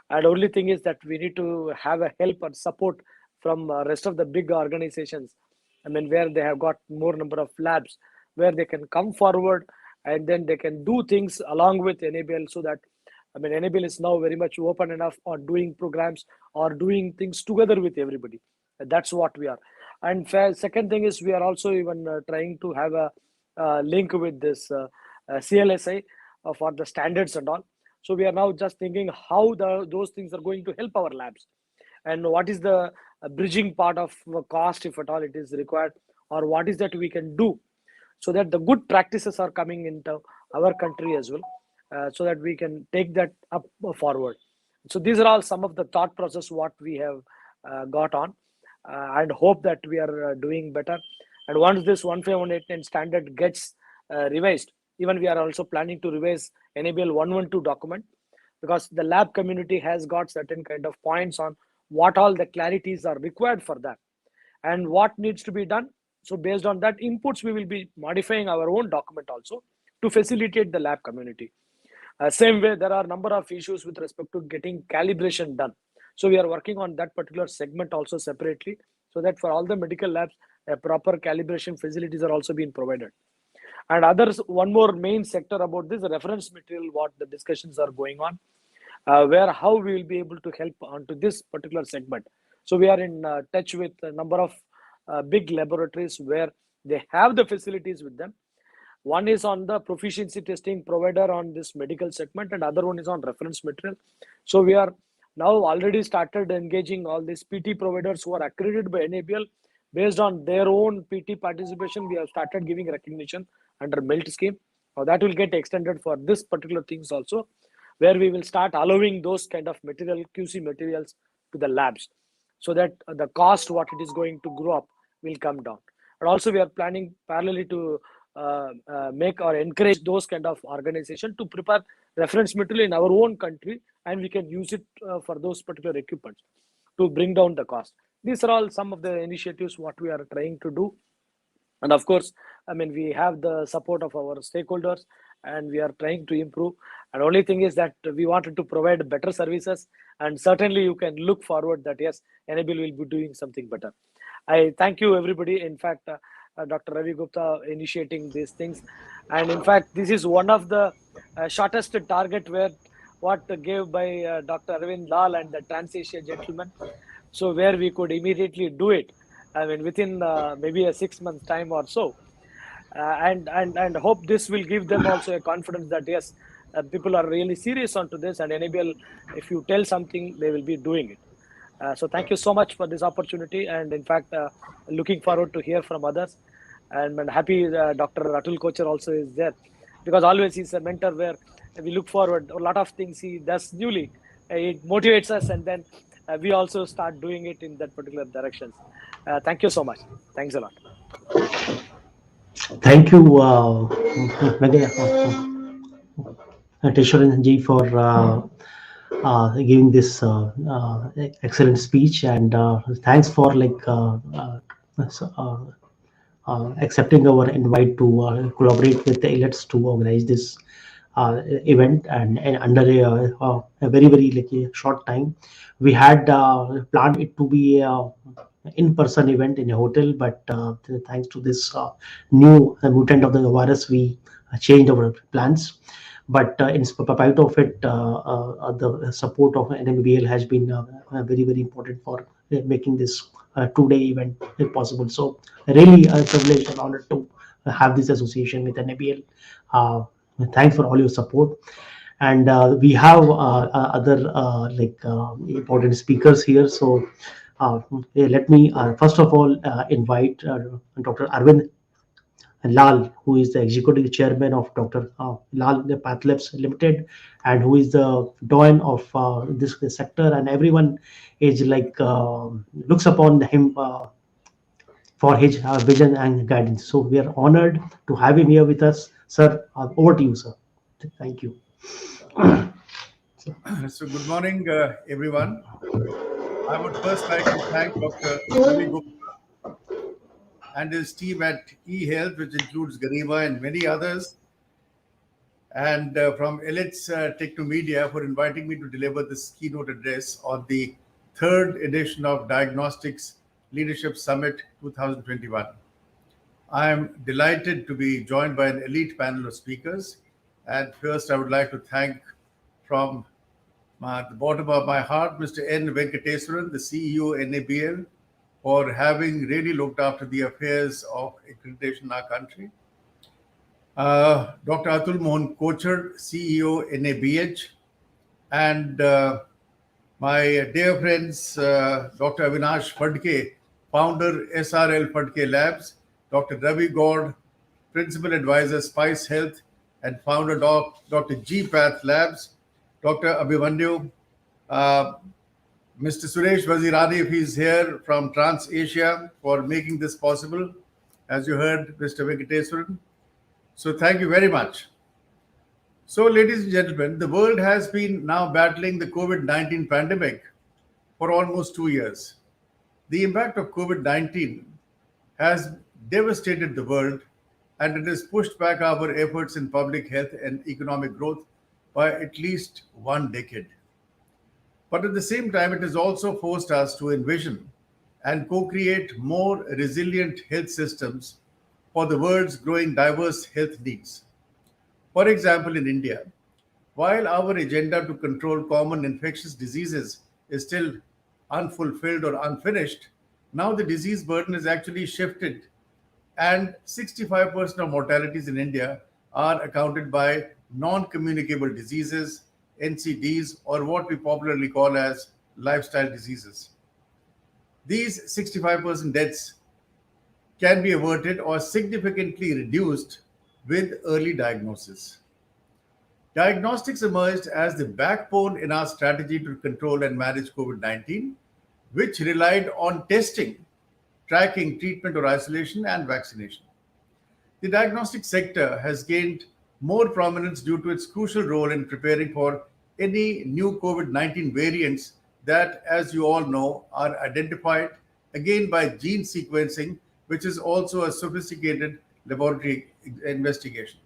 And only thing is that we need to have a help and support from rest of the big organizations. Where they have got more number of labs, where they can come forward and then they can do things along with NABL, so that NABL is now very much open enough on doing programs or doing things together with everybody. That's what we are. And second thing is we are also even trying to have a link with this CLSI for the standards and all. So we are now just thinking how those things are going to help our labs, and what is the bridging part of cost, if at all it is required, or what is that we can do, so that the good practices are coming into our country as well, so that we can take that up forward. So these are all some of the thought process what we have got on, and hope that we are doing better. And once this 15189 standard gets revised, even we are also planning to revise NABL 112 document, because the lab community has got certain kind of points on what all the clarities are required for that and what needs to be done. So based on that inputs, we will be modifying our own document also to facilitate the lab community. Same way, there are a number of issues with respect to getting calibration done. So we are working on that particular segment also separately, so that for all the medical labs, proper calibration facilities are also being provided. And others, one more main sector about this reference material, what the discussions are going on, where how we will be able to help onto this particular segment. So we are in touch with a number of big laboratories where they have the facilities with them. One is on the proficiency testing provider on this medical segment, and other one is on reference material. So we are now already started engaging all these PT providers who are accredited by NABL. Based on their own PT participation, we have started giving recognition under MELT scheme. Now that will get extended for this particular things also, where we will start allowing those kind of material, QC materials, to the labs, so that the cost what it is going to grow up will come down. And also we are planning parallelly to make or encourage those kind of organization to prepare reference material in our own country, and we can use it for those particular equipments to bring down the cost. These are all some of the initiatives what we are trying to do. And of course, I mean, we have the support of our stakeholders, and we are trying to improve. And only thing is that we wanted to provide better services, and certainly you can look forward that yes, Enable will be doing something better. I thank you everybody. In fact, Dr. Ravi Gupta initiating these things, and in fact, this is one of the shortest target where what gave by Dr. Arvind Lal and the Trans-Asia gentleman. So where we could immediately do it, I mean, within maybe a 6 months time or so, and hope this will give them also a confidence that yes, people are really serious onto this, and enable, if you tell something, they will be doing it. So thank you so much for this opportunity, and in fact, looking forward to hear from others. And I'm happy Dr. Atul Kochar also is there, because always he's a mentor where we look forward. A lot of things he does newly, it motivates us, and then we also start doing it in that particular directions. Thank you so much. Thanks a lot. Thank you, Teshwaran ji, for giving this excellent speech, and thanks for accepting our invite to collaborate with the Elets to organize this event, and under a very a short time. We had planned it to be a in-person event in a hotel, but thanks to this new mutant of the virus, we changed our plans. But in spite of it, the support of NMBL has been very important for making this 2-day event possible. So really a privilege and honor to have this association with NMBL. Thanks for all your support. And we have other important speakers here. So let me first of all invite Dr. Arvind Lal, who is the executive chairman of Dr. Lal Path Labs Limited, and who is the doyen of this sector, and everyone is looks upon him for his vision and guidance. So we are honored to have him here with us, sir. Over to you, sir. Thank you. So good morning, everyone. I would first like to thank Dr. Ravi Gupta and his team at eHealth, which includes Garima and many others, and from Elets Technomedia for inviting me to deliver this keynote address on the third edition of Diagnostics Leadership Summit 2021. I am delighted to be joined by an elite panel of speakers. And first, I would like to thank from the bottom of my heart, Mr. N. Venkateswaran, the CEO NABL, for having really looked after the affairs of accreditation in our country. Dr. Atul Mohan Kochar, CEO NABH, and my dear friends, Dr. Avinash Phadke, founder SRL Phadke Labs, Dr. Ravi Gaud, Principal Advisor Spice Health, and founder Dr. G Path Labs, Dr. Abhimanyu, Mr. Suresh Wazirani, if he's here, from Trans-Asia, for making this possible, as you heard, Mr. Venkateswaran. So thank you very much. So, ladies and gentlemen, the world has been now battling the COVID-19 pandemic for almost 2 years. The impact of COVID-19 has devastated the world, and it has pushed back our efforts in public health and economic growth by at least 1 decade. But at the same time, it has also forced us to envision and co-create more resilient health systems for the world's growing diverse health needs. For example, in India, while our agenda to control common infectious diseases is still unfulfilled or unfinished, now the disease burden is actually shifted, and 65% of mortalities in India are accounted by non-communicable diseases, NCDs, or what we popularly call as lifestyle diseases. These 65% deaths can be averted or significantly reduced with early diagnosis. Diagnostics emerged as the backbone in our strategy to control and manage COVID-19, which relied on testing tracking, treatment or isolation, and vaccination. The diagnostic sector has gained more prominence due to its crucial role in preparing for any new COVID-19 variants that, as you all know, are identified again by gene sequencing, which is also a sophisticated laboratory investigation.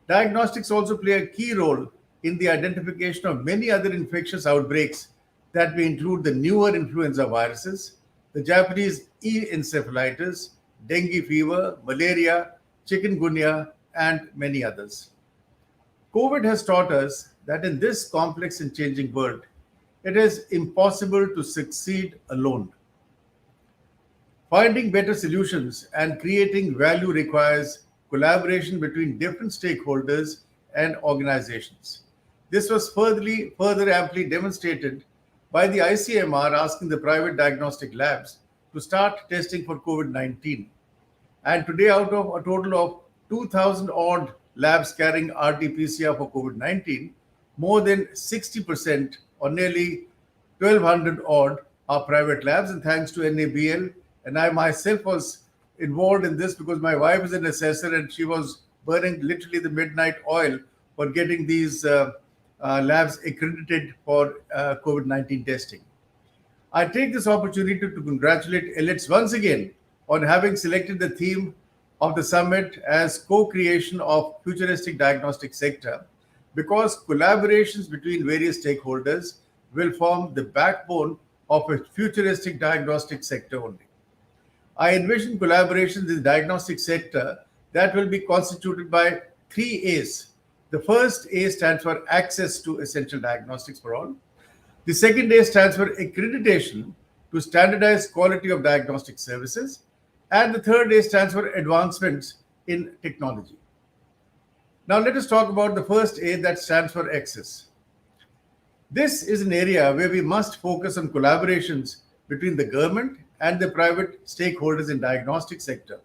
Diagnostics also play a key role in the identification of many other infectious outbreaks that may include the newer influenza viruses, the Japanese E. encephalitis, dengue fever, malaria, chikungunya, and many others. COVID has taught us that in this complex and changing world, it is impossible to succeed alone. Finding better solutions and creating value requires collaboration between different stakeholders and organizations. This was further amply demonstrated by the ICMR asking the private diagnostic labs to start testing for COVID-19. And today, out of a total of 2,000 odd labs carrying RT-PCR for COVID-19, more than 60% or nearly 1,200 odd are private labs. And thanks to NABL, and I myself was involved in this because my wife is an assessor and she was burning literally the midnight oil for getting these labs accredited for COVID-19 testing. I take this opportunity to congratulate Elets once again on having selected the theme of the summit as co-creation of futuristic diagnostic sector, because collaborations between various stakeholders will form the backbone of a futuristic diagnostic sector only. I envision collaborations in the diagnostic sector that will be constituted by 3 A's. The first A stands for access to essential diagnostics for all. The second A stands for accreditation to standardize quality of diagnostic services. And the third A stands for advancements in technology. Now let us talk about the first A, that stands for access. This is an area where we must focus on collaborations between the government and the private stakeholders in diagnostic sector.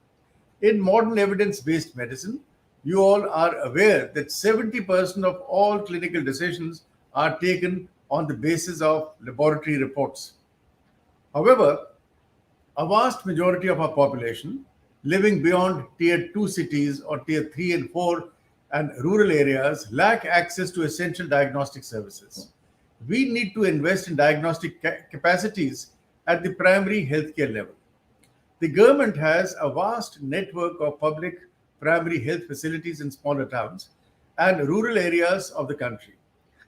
In modern evidence-based medicine, you all are aware that 70% of all clinical decisions are taken on the basis of laboratory reports. However, a vast majority of our population living beyond tier 2 cities or tier 3 and 4 and rural areas lack access to essential diagnostic services. We need to invest in diagnostic capacities at the primary healthcare level. The government has a vast network of public primary health facilities in smaller towns and rural areas of the country.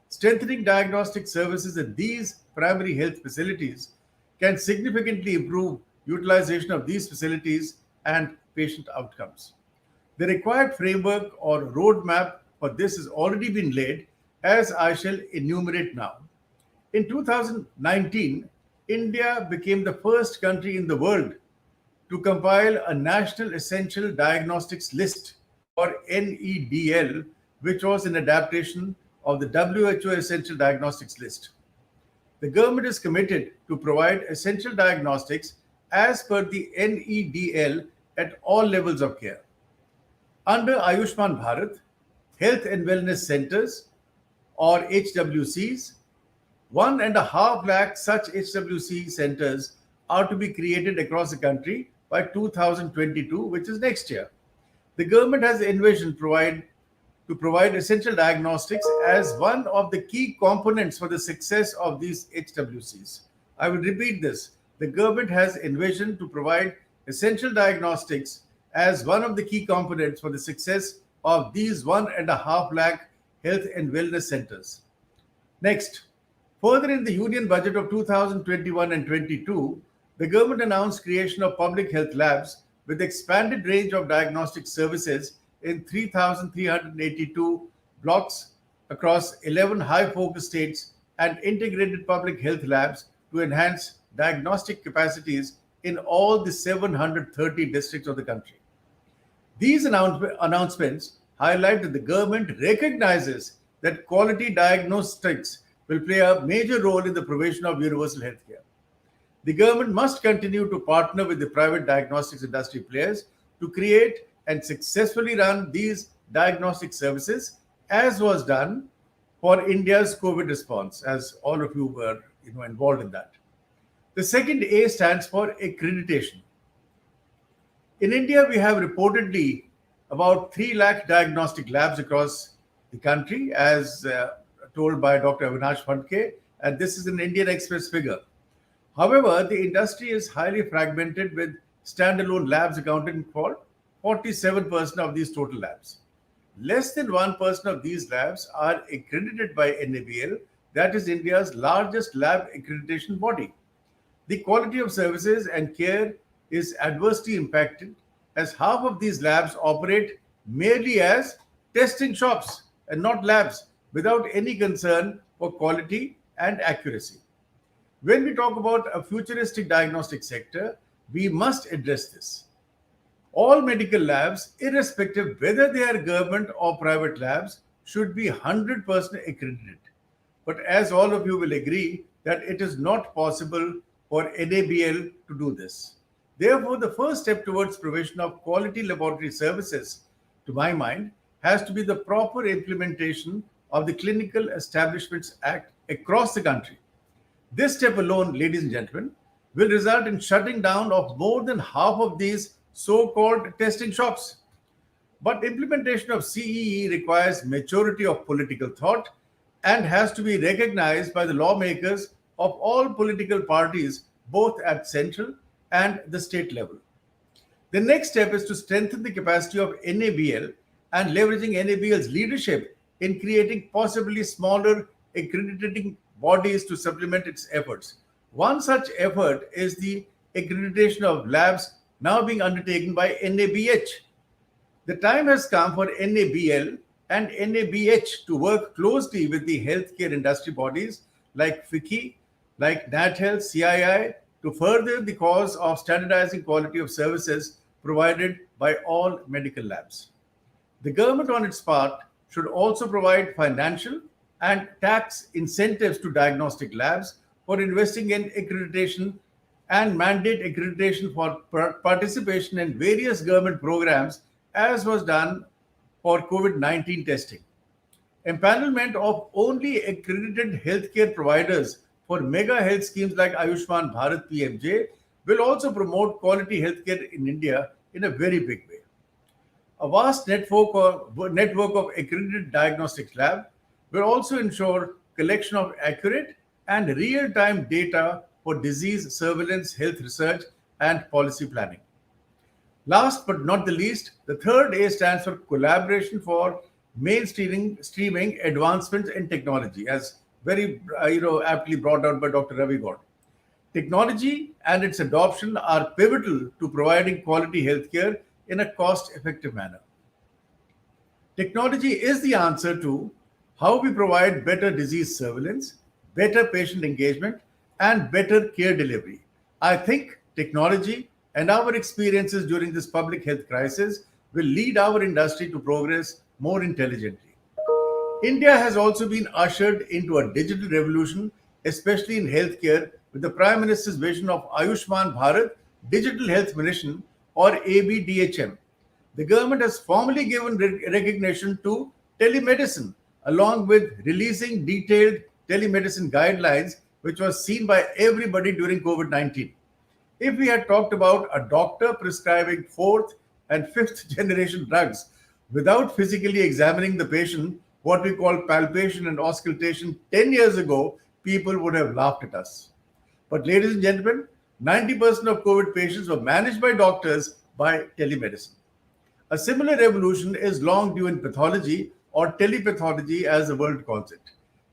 Strengthening diagnostic services at these primary health facilities can significantly improve utilization of these facilities and patient outcomes. The required framework or roadmap for this has already been laid, as I shall enumerate now. In 2019, India became the first country in the world to compile a National Essential Diagnostics List, or NEDL, which was an adaptation of the WHO Essential Diagnostics List. The government is committed to provide essential diagnostics as per the NEDL at all levels of care. Under Ayushman Bharat, Health and Wellness Centers, or HWCs, 1.5 lakh such HWC centers are to be created across the country by 2022, which is next year. The government has envisioned to provide essential diagnostics as one of the key components for the success of these HWCs. I will repeat this. The government has envisioned to provide essential diagnostics as one of the key components for the success of these 1.5 lakh health and wellness centers. Next, further in the Union Budget of 2021 and 22, the government announced creation of public health labs with expanded range of diagnostic services in 3,382 blocks across 11 high-focus states and integrated public health labs to enhance diagnostic capacities in all the 730 districts of the country. These announcements highlight that the government recognizes that quality diagnostics will play a major role in the provision of universal healthcare. The government must continue to partner with the private diagnostics industry players to create and successfully run these diagnostic services, as was done for India's COVID response, as all of you were involved in that. The second A stands for accreditation. In India, we have reportedly about 3 lakh diagnostic labs across the country, as told by Dr. Avinash Phadke, and this is an Indian Express figure. However, the industry is highly fragmented with standalone labs accounting for 47% of these total labs. Less than 1% of these labs are accredited by NABL, that is India's largest lab accreditation body. The quality of services and care is adversely impacted as half of these labs operate merely as testing shops and not labs without any concern for quality and accuracy. When we talk about a futuristic diagnostic sector, we must address this. All medical labs, irrespective whether they are government or private labs, should be 100% accredited. But as all of you will agree, that it is not possible for NABL to do this. Therefore, the first step towards provision of quality laboratory services, to my mind, has to be the proper implementation of the Clinical Establishments Act across the country. This step alone, ladies and gentlemen, will result in shutting down of more than half of these so-called testing shops. But implementation of CEE requires maturity of political thought and has to be recognized by the lawmakers of all political parties, both at central and the state level. The next step is to strengthen the capacity of NABL and leveraging NABL's leadership in creating possibly smaller accrediting bodies to supplement its efforts. One such effort is the accreditation of labs now being undertaken by NABH. The time has come for NABL and NABH to work closely with the healthcare industry bodies like FICCI, like NatHealth, CII, to further the cause of standardizing quality of services provided by all medical labs. The government, on its part, should also provide financial and tax incentives to diagnostic labs for investing in accreditation and mandate accreditation for participation in various government programs, as was done for COVID-19 testing. Empanelment of only accredited healthcare providers for mega health schemes like Ayushman Bharat PMJ will also promote quality healthcare in India in a very big way. A vast network of accredited diagnostics labs will also ensure collection of accurate and real-time data for disease surveillance, health research, and policy planning. Last but not the least, the third A stands for collaboration for streaming advancements in technology, as very aptly brought out by Dr. Ravi Gaur. Technology and its adoption are pivotal to providing quality healthcare in a cost-effective manner. Technology is the answer to how we provide better disease surveillance, better patient engagement, and better care delivery. I think technology and our experiences during this public health crisis will lead our industry to progress more intelligently. India has also been ushered into a digital revolution, especially in healthcare, with the Prime Minister's vision of Ayushman Bharat Digital Health Mission, or ABDHM. The government has formally given recognition to telemedicine, along with releasing detailed telemedicine guidelines, which was seen by everybody during COVID-19. If we had talked about a doctor prescribing fourth and fifth generation drugs without physically examining the patient, what we call palpation and auscultation 10 years ago, people would have laughed at us. But ladies and gentlemen, 90% of COVID patients were managed by doctors by telemedicine. A similar revolution is long due in pathology, or telepathology as the world calls it.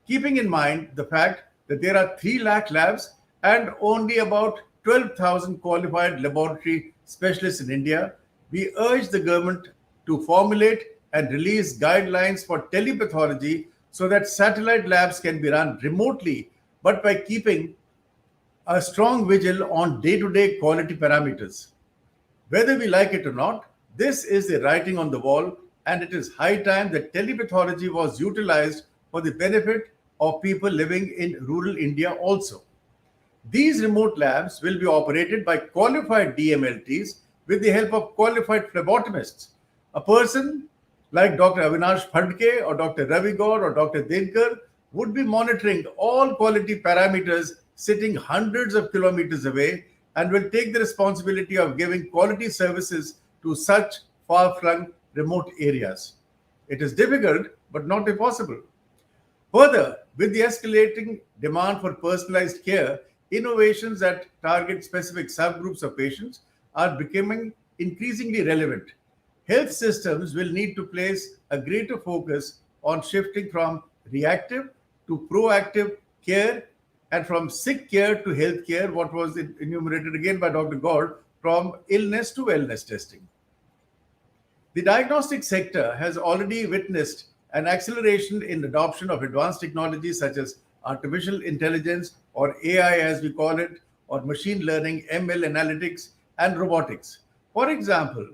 Keeping in mind the fact that there are 3 lakh labs and only about 12,000 qualified laboratory specialists in India, we urge the government to formulate and release guidelines for telepathology so that satellite labs can be run remotely, but by keeping a strong vigil on day-to-day quality parameters. Whether we like it or not, this is the writing on the wall, and it is high time that telepathology was utilized for the benefit of people living in rural India also. These remote labs will be operated by qualified DMLTs with the help of qualified phlebotomists. A person like Dr. Avinash Phadke or Dr. Ravi Gaur or Dr. Dinkar would be monitoring all quality parameters sitting hundreds of kilometers away and will take the responsibility of giving quality services to such far-flung remote areas. It is difficult, but not impossible. Further, with the escalating demand for personalized care, innovations that target specific subgroups of patients are becoming increasingly relevant. Health systems will need to place a greater focus on shifting from reactive to proactive care and from sick care to health care, what was enumerated again by Dr. Gaur, from illness to wellness testing. The diagnostic sector has already witnessed an acceleration in adoption of advanced technologies such as artificial intelligence, or AI as we call it, or machine learning, ML analytics, and robotics. For example,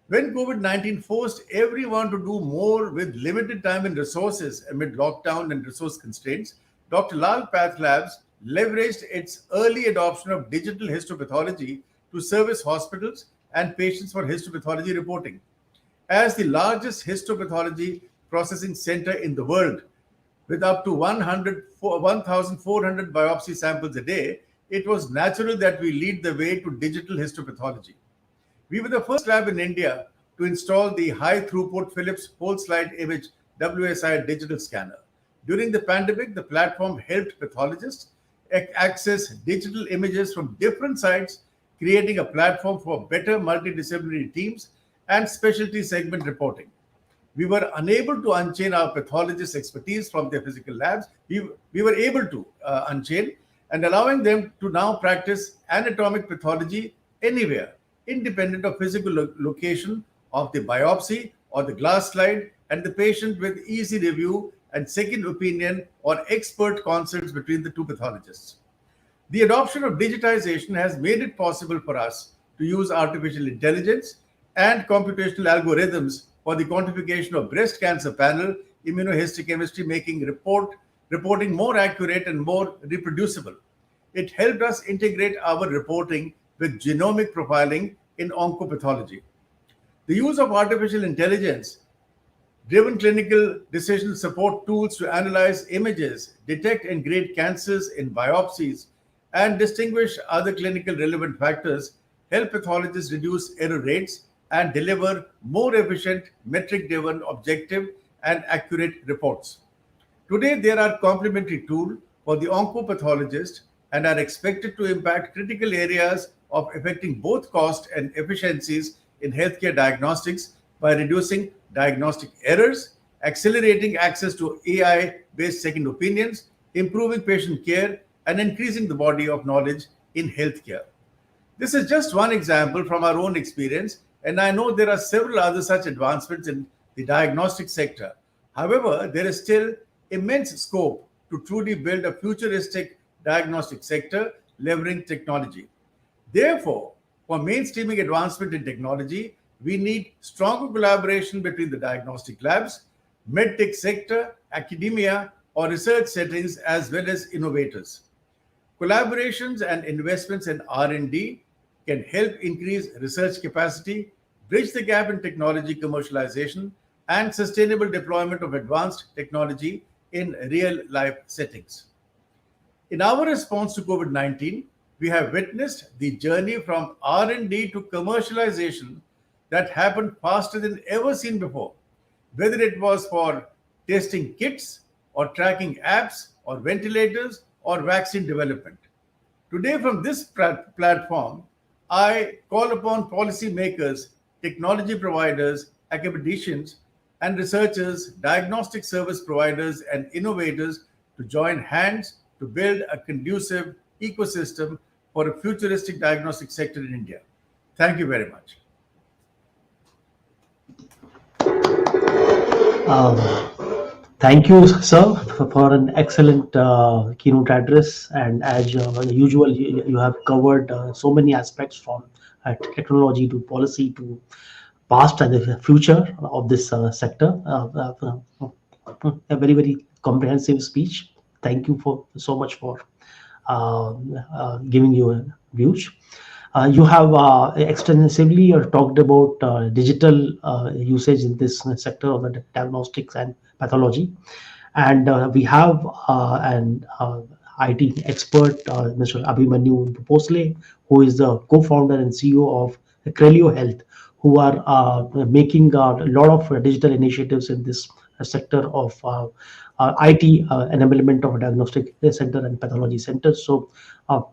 when COVID 19 forced everyone to do more with limited time and resources amid lockdown and resource constraints, Dr. Lal Path Labs leveraged its early adoption of digital histopathology to service hospitals and patients for histopathology reporting. As the largest histopathology processing center in the world, with up to 1,400 biopsy samples a day, it was natural that we lead the way to digital histopathology. We were the first lab in India to install the high throughput Philips whole slide image WSI digital scanner. During the pandemic, the platform helped pathologists access digital images from different sites, creating a platform for better multidisciplinary teams and specialty segment reporting. We were unable to unchain our pathologist expertise from their physical labs. We were able to unchain and allowing them to now practice anatomic pathology anywhere, independent of physical location of the biopsy or the glass slide, and the patient with easy review and second opinion or expert consults between the two pathologists. The adoption of digitization has made it possible for us to use artificial intelligence and computational algorithms for the quantification of breast cancer panel immunohistochemistry, making reporting more accurate and more reproducible. It helped us integrate our reporting with genomic profiling in oncopathology. The use of artificial intelligence driven clinical decision support tools to analyze images, detect and grade cancers in biopsies, and distinguish other clinical relevant factors help pathologists reduce error rates and deliver more efficient, metric-driven, objective, and accurate reports. Today, there are complementary tools for the oncopathologist and are expected to impact critical areas of affecting both cost and efficiencies in healthcare diagnostics by reducing diagnostic errors, accelerating access to AI-based second opinions, improving patient care, and increasing the body of knowledge in healthcare. This is just one example from our own experience, and I know there are several other such advancements in the diagnostic sector. However, there is still immense scope to truly build a futuristic diagnostic sector leveraging technology. Therefore, for mainstreaming advancement in technology, we need stronger collaboration between the diagnostic labs, medtech sector, academia, or research settings, as well as innovators. Collaborations and investments in R&D can help increase research capacity, bridge the gap in technology commercialization, and sustainable deployment of advanced technology in real-life settings. In our response to COVID-19, we have witnessed the journey from R&D to commercialization that happened faster than ever seen before, whether it was for testing kits or tracking apps or ventilators or vaccine development. Today, from this platform, I call upon policymakers, technology providers, academicians, and researchers, diagnostic service providers, and innovators to join hands to build a conducive ecosystem for a futuristic diagnostic sector in India. Thank you very much. Thank you, sir, for an excellent keynote address. And as usual, you have covered so many aspects from technology to policy to past and the future of this sector. A very, very comprehensive speech. Thank you for so much for giving your views. You have extensively talked about digital usage in this sector of the diagnostics and pathology. And we have an IT expert, Mr. Abhimanyu Bhosle, who is the co-founder and CEO of Crelio Health, who are making a lot of digital initiatives in this sector of IT enablement of diagnostic center and pathology centers. So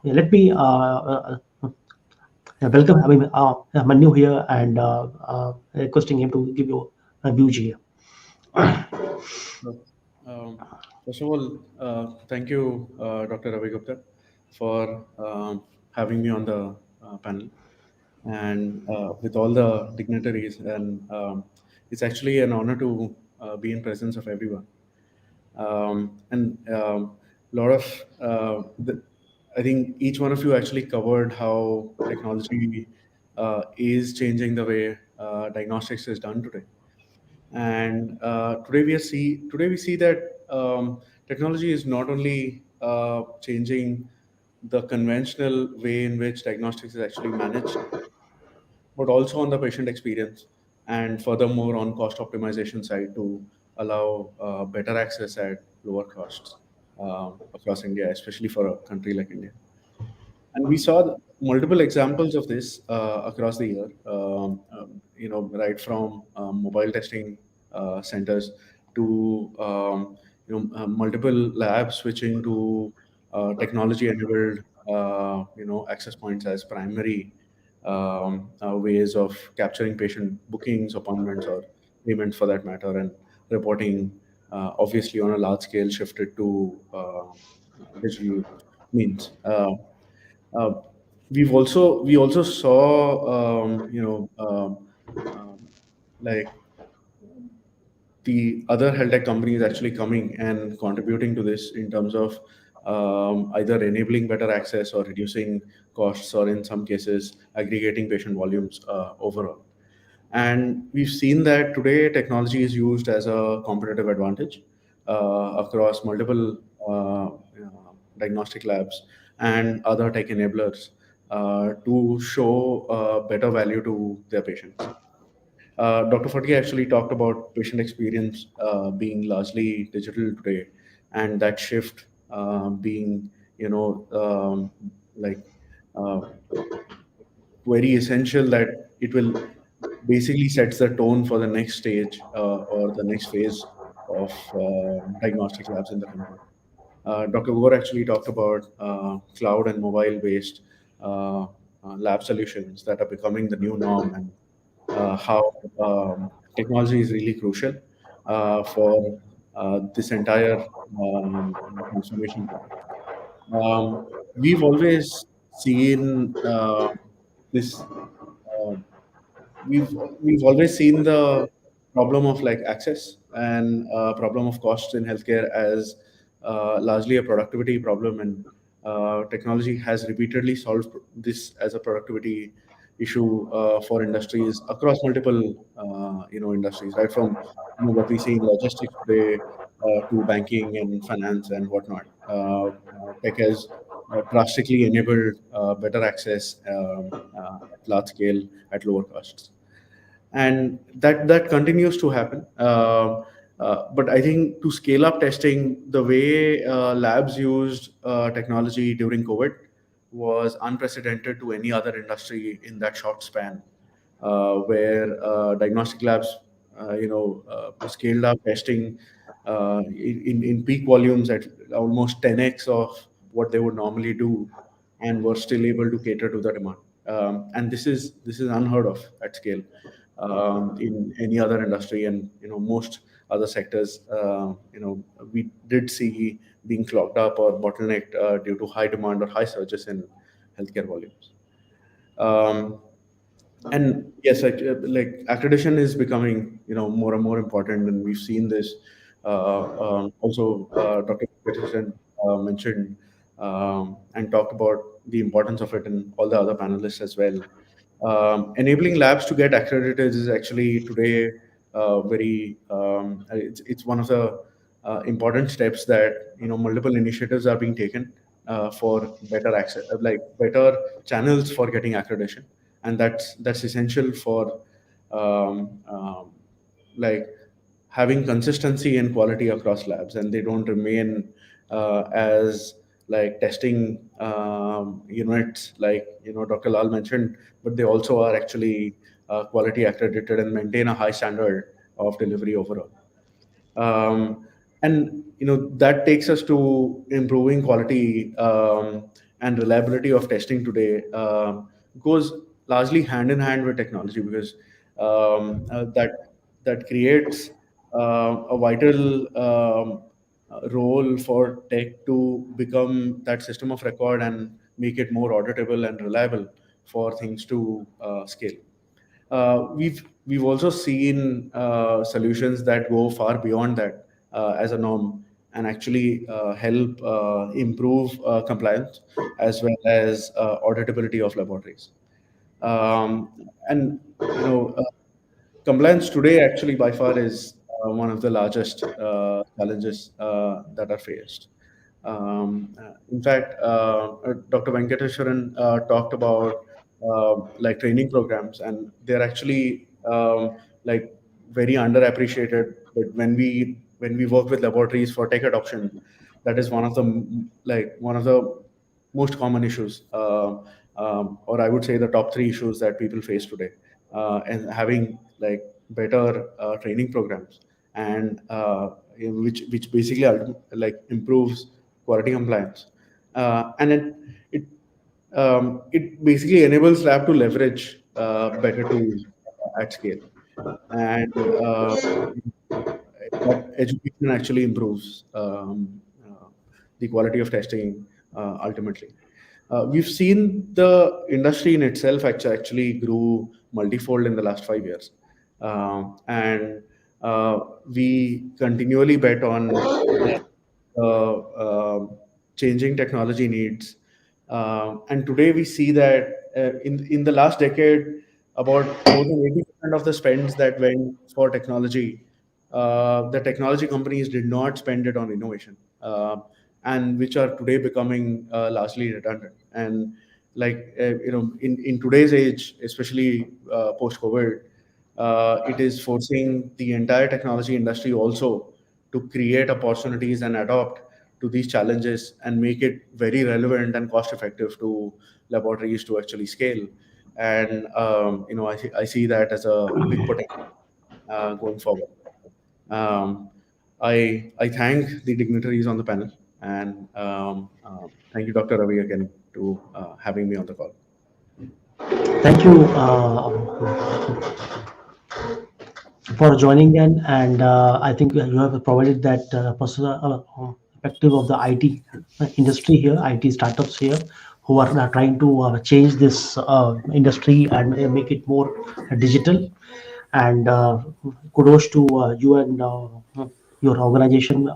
let me welcome Manu here and requesting him to give you a view here. Um, First of all, thank you, Dr. Ravi Gupta, for having me on the panel and with all the dignitaries. And it's actually an honor to be in presence of everyone. And a lot of, I think each one of you actually covered how technology is changing the way diagnostics is done today. And today we see that technology is not only changing the conventional way in which diagnostics is actually managed, but also on the patient experience, and furthermore on cost optimization side to allow better access at lower costs across India, especially for a country like India. And we saw multiple examples of this across the year. Right from mobile testing centers to multiple labs switching to technology-enabled access points as primary ways of capturing patient bookings, appointments, or payments for that matter, and reporting. Obviously, on a large scale, shifted to digital means. Uh, we also saw like the other health tech companies actually coming and contributing to this in terms of either enabling better access or reducing costs, or in some cases aggregating patient volumes overall. And we've seen that today technology is used as a competitive advantage across multiple diagnostic labs and other tech enablers to show better value to their patients. Dr. Fatki actually talked about patient experience being largely digital today, and that shift being, like uh, very essential, that it will basically sets the tone for the next stage or the next phase of diagnostic labs in the country. Dr. Gore actually talked about cloud and mobile-based lab solutions that are becoming the new norm, and how technology is really crucial for this entire transformation plan. We've always seen this. Uh, we've always seen the problem of like access and problem of costs in healthcare as largely a productivity problem, and technology has repeatedly solved this as a productivity issue for industries across multiple industries, right from what we see in logistics today to banking and finance and whatnot. Tech has drastically enabled better access at large scale at lower costs, and that continues to happen. But I think to scale up testing, the way labs used technology during COVID was unprecedented to any other industry in that short span, where diagnostic labs, scaled up testing in peak volumes at almost 10x of what they would normally do, and were still able to cater to the demand. And this is unheard of at scale in any other industry, and most other sectors. We did see being clogged up or bottlenecked due to high demand or high surges in healthcare volumes. Um, and yes, like accreditation is becoming more and more important, and we've seen this. Also, Dr. Peterson mentioned and talked about the importance of it, and all the other panelists as well. Enabling labs to get accredited is actually today very it's one of the important steps that multiple initiatives are being taken for better access, like better channels for getting accreditation, and that's essential for um, um, like having consistency and quality across labs, and they don't remain as like testing units, like Dr. Lal mentioned, but they also are actually quality accredited and maintain a high standard of delivery overall. And that takes us to improving quality and reliability of testing today. Goes largely hand in hand with technology, because that creates a vital role for tech to become that system of record and make it more auditable and reliable for things to scale. We've also seen solutions that go far beyond that as a norm, and actually help improve compliance as well as auditability of laboratories. And compliance today actually by far is one of the largest challenges that are faced. In fact, Dr. Venkateswaran talked about like training programs, and they're actually like very underappreciated. But when we work with laboratories for tech adoption, that is one of the most common issues, or I would say the top three issues that people face today, and having like better training programs, and which basically like improves quality compliance, and it basically enables lab to leverage better tools at scale, and that education actually improves the quality of testing ultimately. We've seen the industry in itself actually grew multifold in the last 5 years, and we continually bet on changing technology needs. And today we see that in the last decade, about more than 80% of the spends that went for technology, the technology companies did not spend it on innovation, and which are today becoming largely redundant. And like in today's age, especially post COVID, it is forcing the entire technology industry also to create opportunities and adopt to these challenges and make it very relevant and cost effective to laboratories to actually scale. And I see that as a big potential going forward. Um, I thank the dignitaries on the panel, and thank you, Dr. Ravi, again to having me on the call. Thank you for joining in, and I think you have provided that personal perspective of the IT industry here, IT startups here, who are trying to change this industry and make it more digital. And kudos to you and your organization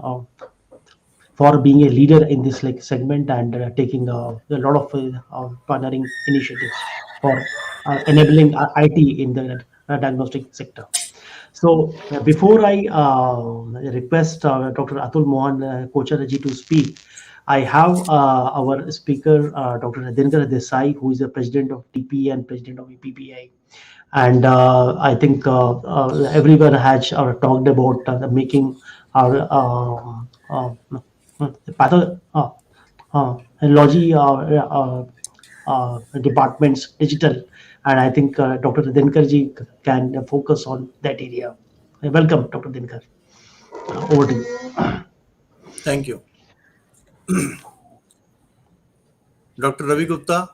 for being a leader in this like segment, and taking a lot of partnering initiatives for enabling IT in the diagnostic sector. So before I request Dr. Atul Mohan Kocharaji to speak, I have our speaker, Dr. Dinkar Desai, who is the president of TP and president of EPPI. And I think everyone has talked about making our pathology departments digital, and I think Dr. Dinkarji can focus on that area. Welcome, Dr. Dinkar. Over to you. Thank you. Dr. Ravi Gupta,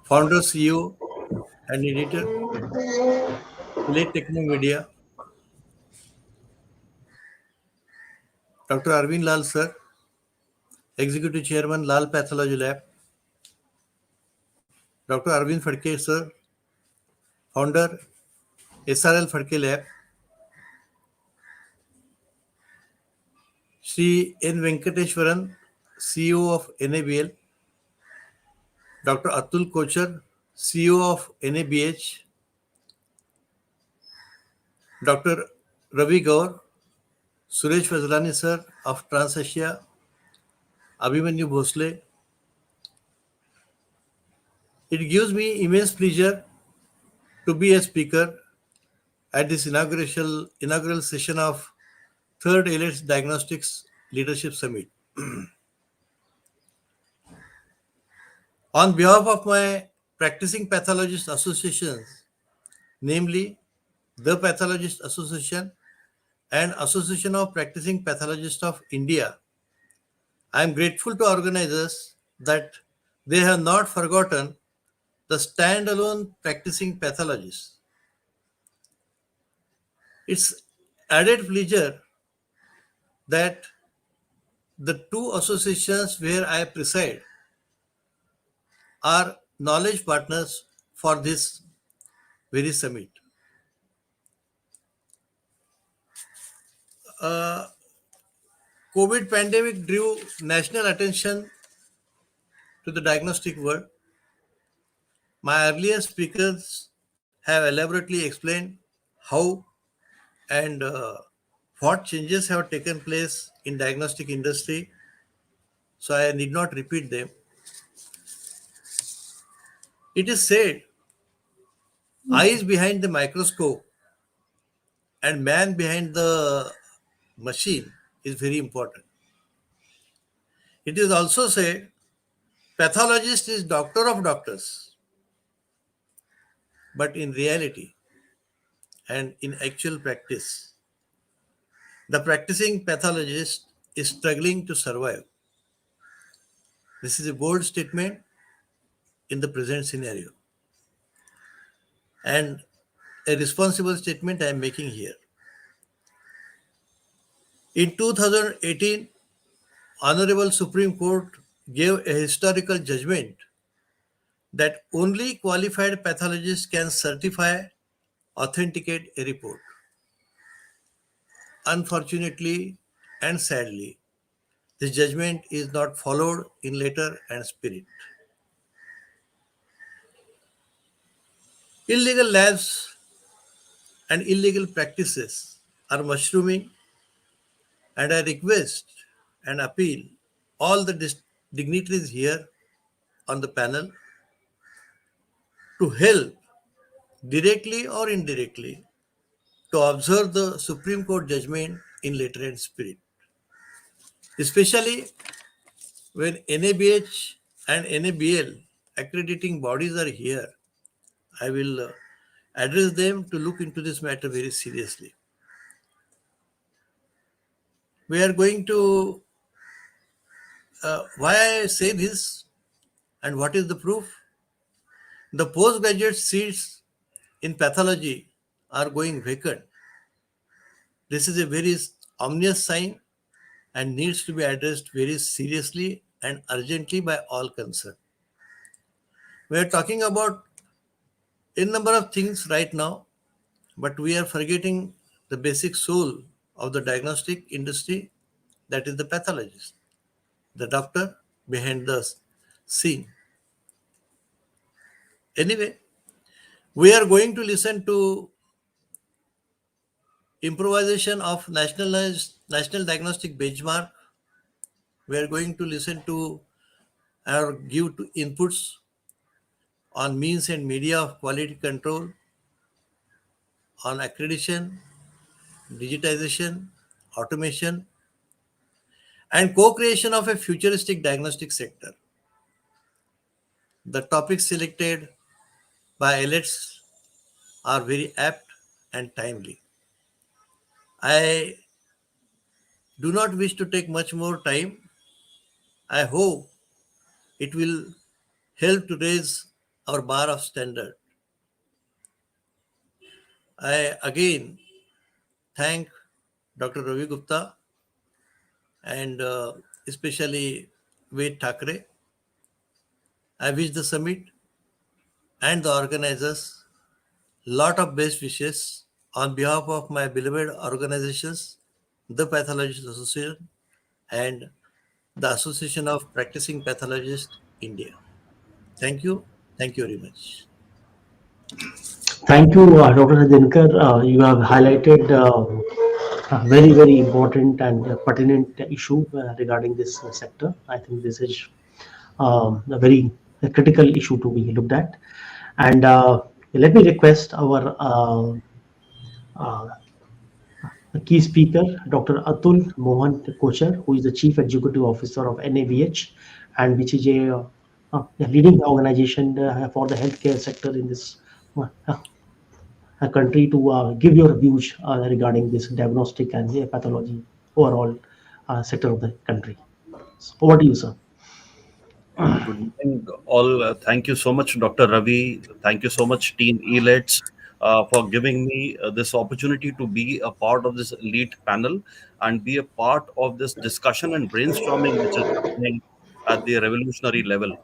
founder, CEO, and editor, Elets Technomedia. Dr. Arvind Lal, sir, Executive Chairman, Lal Pathology Lab. Dr. Arvind Phadke, sir, founder, SRL Phadke Lab. Shri N. Venkateswaran, CEO of NABL. Dr. Atul Kochar, CEO of NABH. Dr. Ravi Gaur, Suresh Fazlani, sir, of TransAsia. Abhimanyu Bhosle. It gives me immense pleasure to be a speaker at this inaugural session of 3rd Elets Diagnostics Leadership Summit. On behalf of my practicing pathologist associations, namely the Pathologist Association and Association of Practicing Pathologists of India, I am grateful to organizers that they have not forgotten the standalone practicing pathologists. It's added pleasure that the two associations where I preside are knowledge partners for this very summit. COVID pandemic drew national attention to the diagnostic world. My earlier speakers have elaborately explained how and what changes have taken place in diagnostic industry, so I need not repeat them. It is said eyes behind the microscope and man behind the machine is very important. It is also said pathologist is doctor of doctors, but in reality and in actual practice, the practicing pathologist is struggling to survive. This is a bold statement in the present scenario and a responsible statement I am making here. In 2018, Honorable Supreme Court gave a historical judgment that only qualified pathologists can certify, authenticate a report. Unfortunately and sadly, this judgment is not followed in letter and spirit. Illegal labs and illegal practices are mushrooming, and I request and appeal all the dignitaries here on the panel to help directly or indirectly to observe the Supreme Court judgment in letter and spirit, especially when NABH and NABL accrediting bodies are here. I will address them to look into this matter very seriously. We are going to, why I say this and what is the proof? The postgraduate seats in pathology are going vacant. This is a very ominous sign and needs to be addressed very seriously and urgently by all concerned. We are talking about a number of things right now, but we are forgetting the basic soul of the diagnostic industry, that is the pathologist, the doctor behind the scene. Anyway, we are going to listen to improvisation of national diagnostic benchmark. We are going to listen to or give to inputs on means and media of quality control, on accreditation, digitization, automation, and co-creation of a futuristic diagnostic sector. The topics selected by Elets are very apt and timely. I do not wish to take much more time. I hope it will help to raise our bar of standard. I again thank Dr. Ravi Gupta and especially Ved Thakre. I wish the summit and the organizers lot of best wishes on behalf of my beloved organizations, the Pathologist Association and the Association of Practicing Pathologists India. Thank you. Thank you very much. Thank you, Dr. Dinkar. You have highlighted a very, very important and pertinent issue regarding this sector. I think this is a very critical issue to be looked at. And let me request our uh, key speaker, Dr. Atul Mohan Kochar, who is the Chief Executive Officer of NABH, and which is a a leading organization for the healthcare sector in this country to give your views regarding this diagnostic and pathology overall sector of the country. So over to you, sir. Good morning, all. Thank you so much, Dr. Ravi. Thank you so much, Team Elets, for giving me this opportunity to be a part of this elite panel and be a part of this discussion and brainstorming which is happening at the revolutionary level.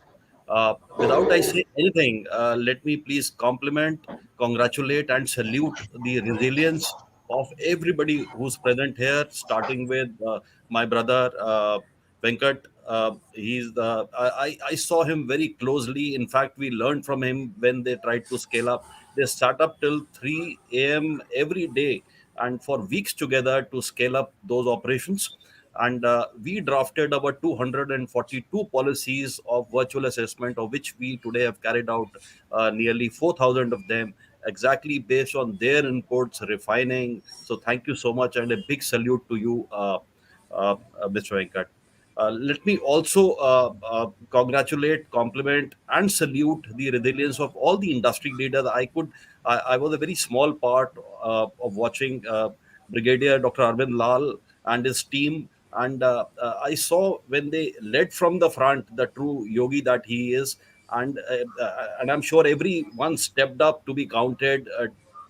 Without I say anything, let me please compliment, congratulate, and salute the resilience of everybody who's present here, starting with my brother Venkat. He's the I saw him very closely. In fact, we learned from him when they tried to scale up. They sat up till 3 a.m. every day and for weeks together to scale up those operations. And we drafted our 242 policies of virtual assessment, of which we today have carried out nearly 4,000 of them, exactly based on their inputs, refining. So thank you so much, and a big salute to you, Mr. Venkat. Let me also congratulate, compliment, and salute the resilience of all the industry leaders. I was a very small part of watching Brigadier Dr. Arvind Lal and his team, and I saw when they led from the front the true yogi that he is, and I'm sure everyone stepped up to be counted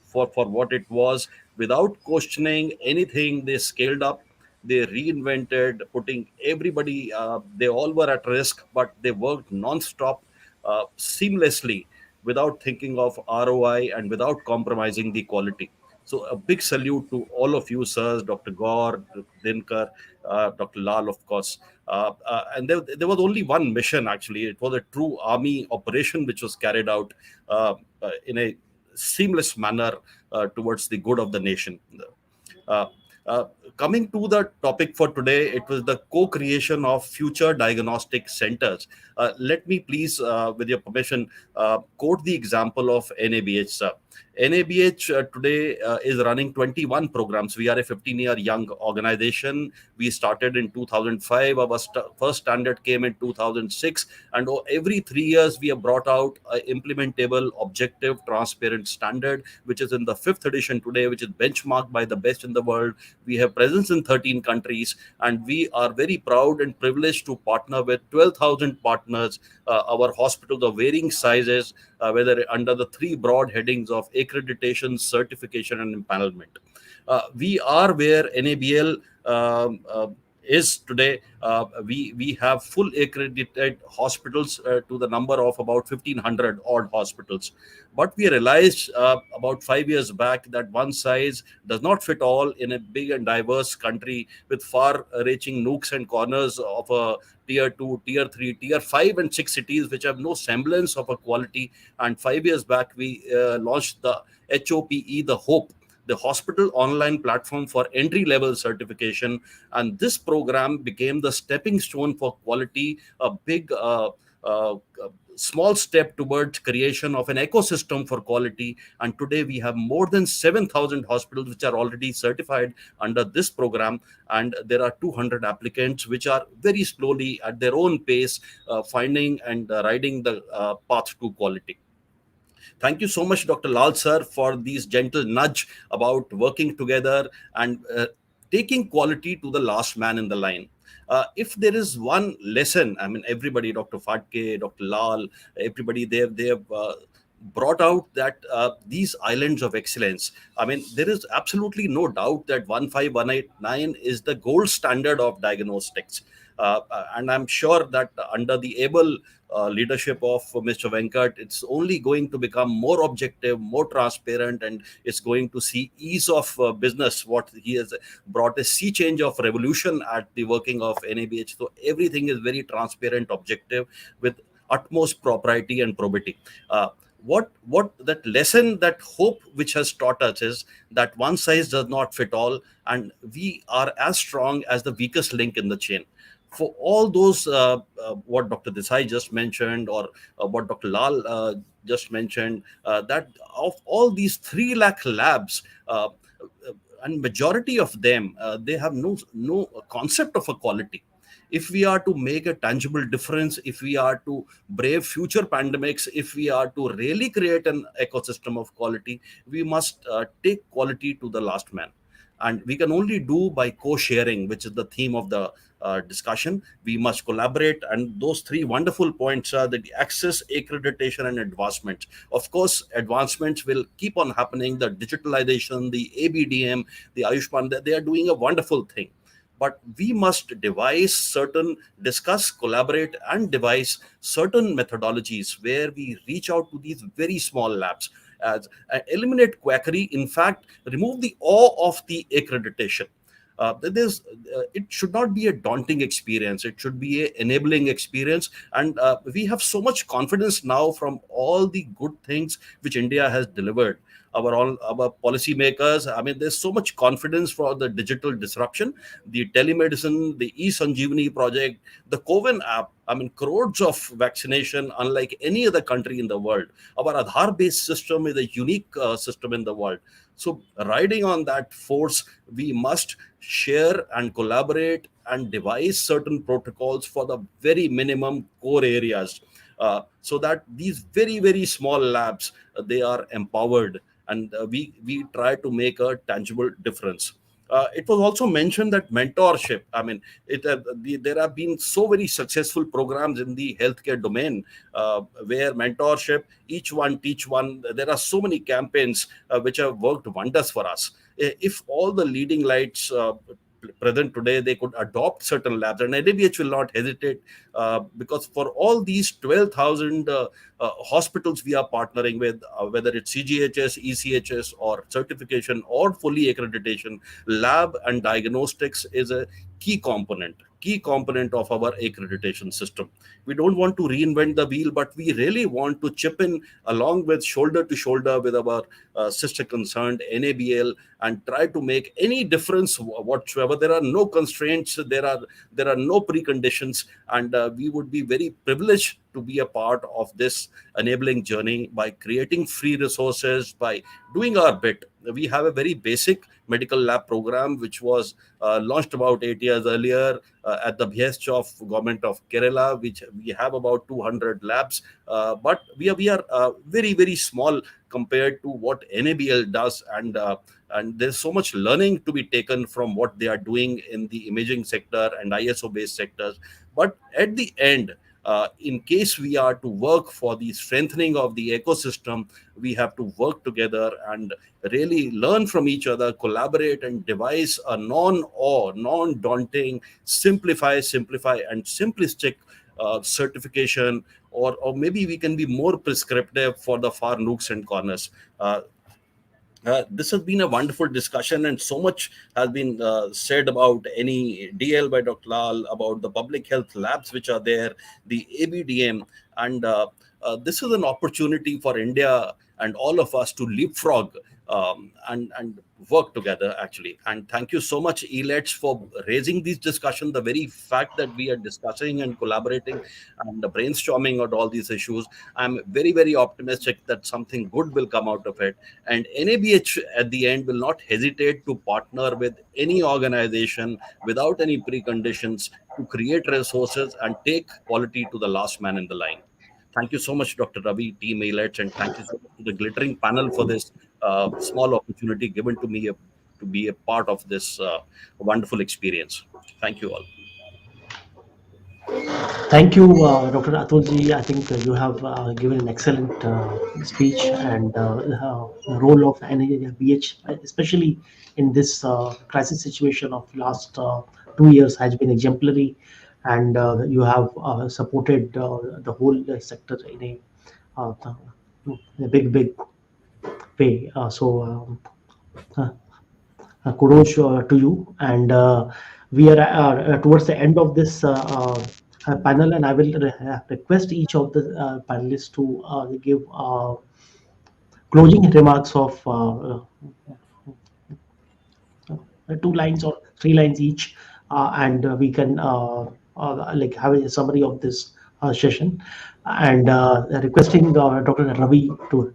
for what it was without questioning anything. They scaled up, they reinvented, putting everybody, they all were at risk, but they worked non-stop, seamlessly, without thinking of ROI and without compromising the quality. So a big salute to all of you, sirs, Dr. Gaur, Dr. Dinkar, Dr. Lal, of course. And there was only one mission, actually. It was a true army operation which was carried out in a seamless manner towards the good of the nation. Uh, uh, Coming to the topic for today, it was the co-creation of future diagnostic centers. Let me please, with your permission, quote the example of NABH, sir. NABH today is running 21 programs. We are a 15-year young organization. We started in 2005. Our first standard came in 2006. And every 3 years, we have brought out an implementable, objective, transparent standard, which is in the 5th edition today, which is benchmarked by the best in the world. We have presence in 13 countries, and we are very proud and privileged to partner with 12,000 partners. Our hospitals of varying sizes, whether under the 3 broad headings of accreditation, certification, and empanelment. We are where NABL is today. We have full accredited hospitals to the number of about 1,500 odd hospitals. But we realized about 5 years back that one size does not fit all in a big and diverse country with far-reaching nooks and corners of a tier 2, tier 3, tier 5 and 6 cities which have no semblance of a quality. And 5 years back, we launched the HOPE, the HOPE, the hospital online platform for entry level certification. And this program became the stepping stone for quality, a big uh, small step towards creation of an ecosystem for quality. And today we have more than 7,000 hospitals which are already certified under this program, and there are 200 applicants which are very slowly at their own pace finding and riding the path to quality. Thank you so much, Dr. Lal sir, for these gentle nudge about working together and taking quality to the last man in the line. If there is one lesson, I mean, everybody, Dr. Fatke, Dr. Lal, everybody, they have brought out that these islands of excellence. I mean, there is absolutely no doubt that 15189 is the gold standard of diagnostics. And I'm sure that under the able leadership of Mr. Venkat, it's only going to become more objective, more transparent, and it's going to see ease of business. What he has brought a sea change of revolution at the working of NABH. So everything is very transparent, objective, with utmost propriety and probity. What that lesson, that hope which has taught us is that one size does not fit all, and we are as strong as the weakest link in the chain. For all those what Dr. Desai just mentioned, or what Dr. Lal just mentioned, that of all these 3 lakh labs, and majority of them, they have no concept of a quality. if we are to make a tangible difference, if we are to brave future pandemics, if we are to really create an ecosystem of quality, we must take quality to the last man. And we can only do by co-sharing, which is the theme of the discussion. We must collaborate, and those three wonderful points are the access, accreditation, and advancement. Of course, advancements will keep on happening. The digitalization, the ABDM, the Ayushman, they are doing a wonderful thing. But we must discuss, collaborate, and devise certain methodologies where we reach out to these very small labs, as eliminate quackery, in fact, remove the awe of the accreditation. It should not be a daunting experience. It should be an enabling experience. And we have so much confidence now from all the good things which India has delivered. Our policymakers, I mean, there's so much confidence for the digital disruption, the telemedicine, the e-Sanjeevani project, the COVID app. I mean, crores of vaccination, unlike any other country in the world. Our Aadhaar-based system is a unique system in the world. So riding on that force, we must share and collaborate and devise certain protocols for the very minimum core areas, so that these very, very small labs, they are empowered, and we try to make a tangible difference. It was also mentioned that mentorship, I mean, there have been so very successful programs in the healthcare domain, where mentorship, each one teach one. There are so many campaigns which have worked wonders for us. If all the leading lights present today, they could adopt certain labs, and NABH will not hesitate, because for all these 12,000 hospitals we are partnering with, whether it's CGHS, ECHS, or certification or fully accreditation, lab and diagnostics is a key component of our accreditation system. We don't want to reinvent the wheel, but we really want to chip in along with shoulder to shoulder with our sister concerned NABL, and try to make any difference whatsoever. There are no constraints, there are no preconditions, and we would be very privileged to be a part of this enabling journey by creating free resources, by doing our bit. We have a very basic medical lab program which was launched about 8 years earlier at the behest of government of Kerala, which we have about 200 labs, but we are very, very small compared to what NABL does, and there's so much learning to be taken from what they are doing in the imaging sector and ISO based sectors. But at the end, in case we are to work for the strengthening of the ecosystem, we have to work together and really learn from each other, collaborate, and devise a non-awe, non-daunting, simplify, and simplistic certification, or maybe we can be more prescriptive for the far nooks and corners. This has been a wonderful discussion, and so much has been said about any DL by Dr. Lal, about the public health labs which are there, the ABDM, and this is an opportunity for India and all of us to leapfrog and work together, actually. And thank you so much, Elets, for raising these discussions. The very fact that we are discussing and collaborating and brainstorming on all these issues, I'm very, very optimistic that something good will come out of it. And NABH at the end will not hesitate to partner with any organization without any preconditions to create resources and take quality to the last man in the line. Thank you so much, Dr. Ravi, Team Elets, and thank you so much to the glittering panel for this small opportunity given to me to be a part of this wonderful experience. Thank you all. Thank you, Dr. Atulji. I think you have given an excellent speech, and the role of NABH, especially in this crisis situation of last 2 years, has been exemplary, and you have supported the whole sector in a big way. Kudos to you, and we are towards the end of this panel, and I will request each of the panelists to give closing remarks of 2 lines or 3 lines each, and we can like have a summary of this session, and requesting Dr. Ravi to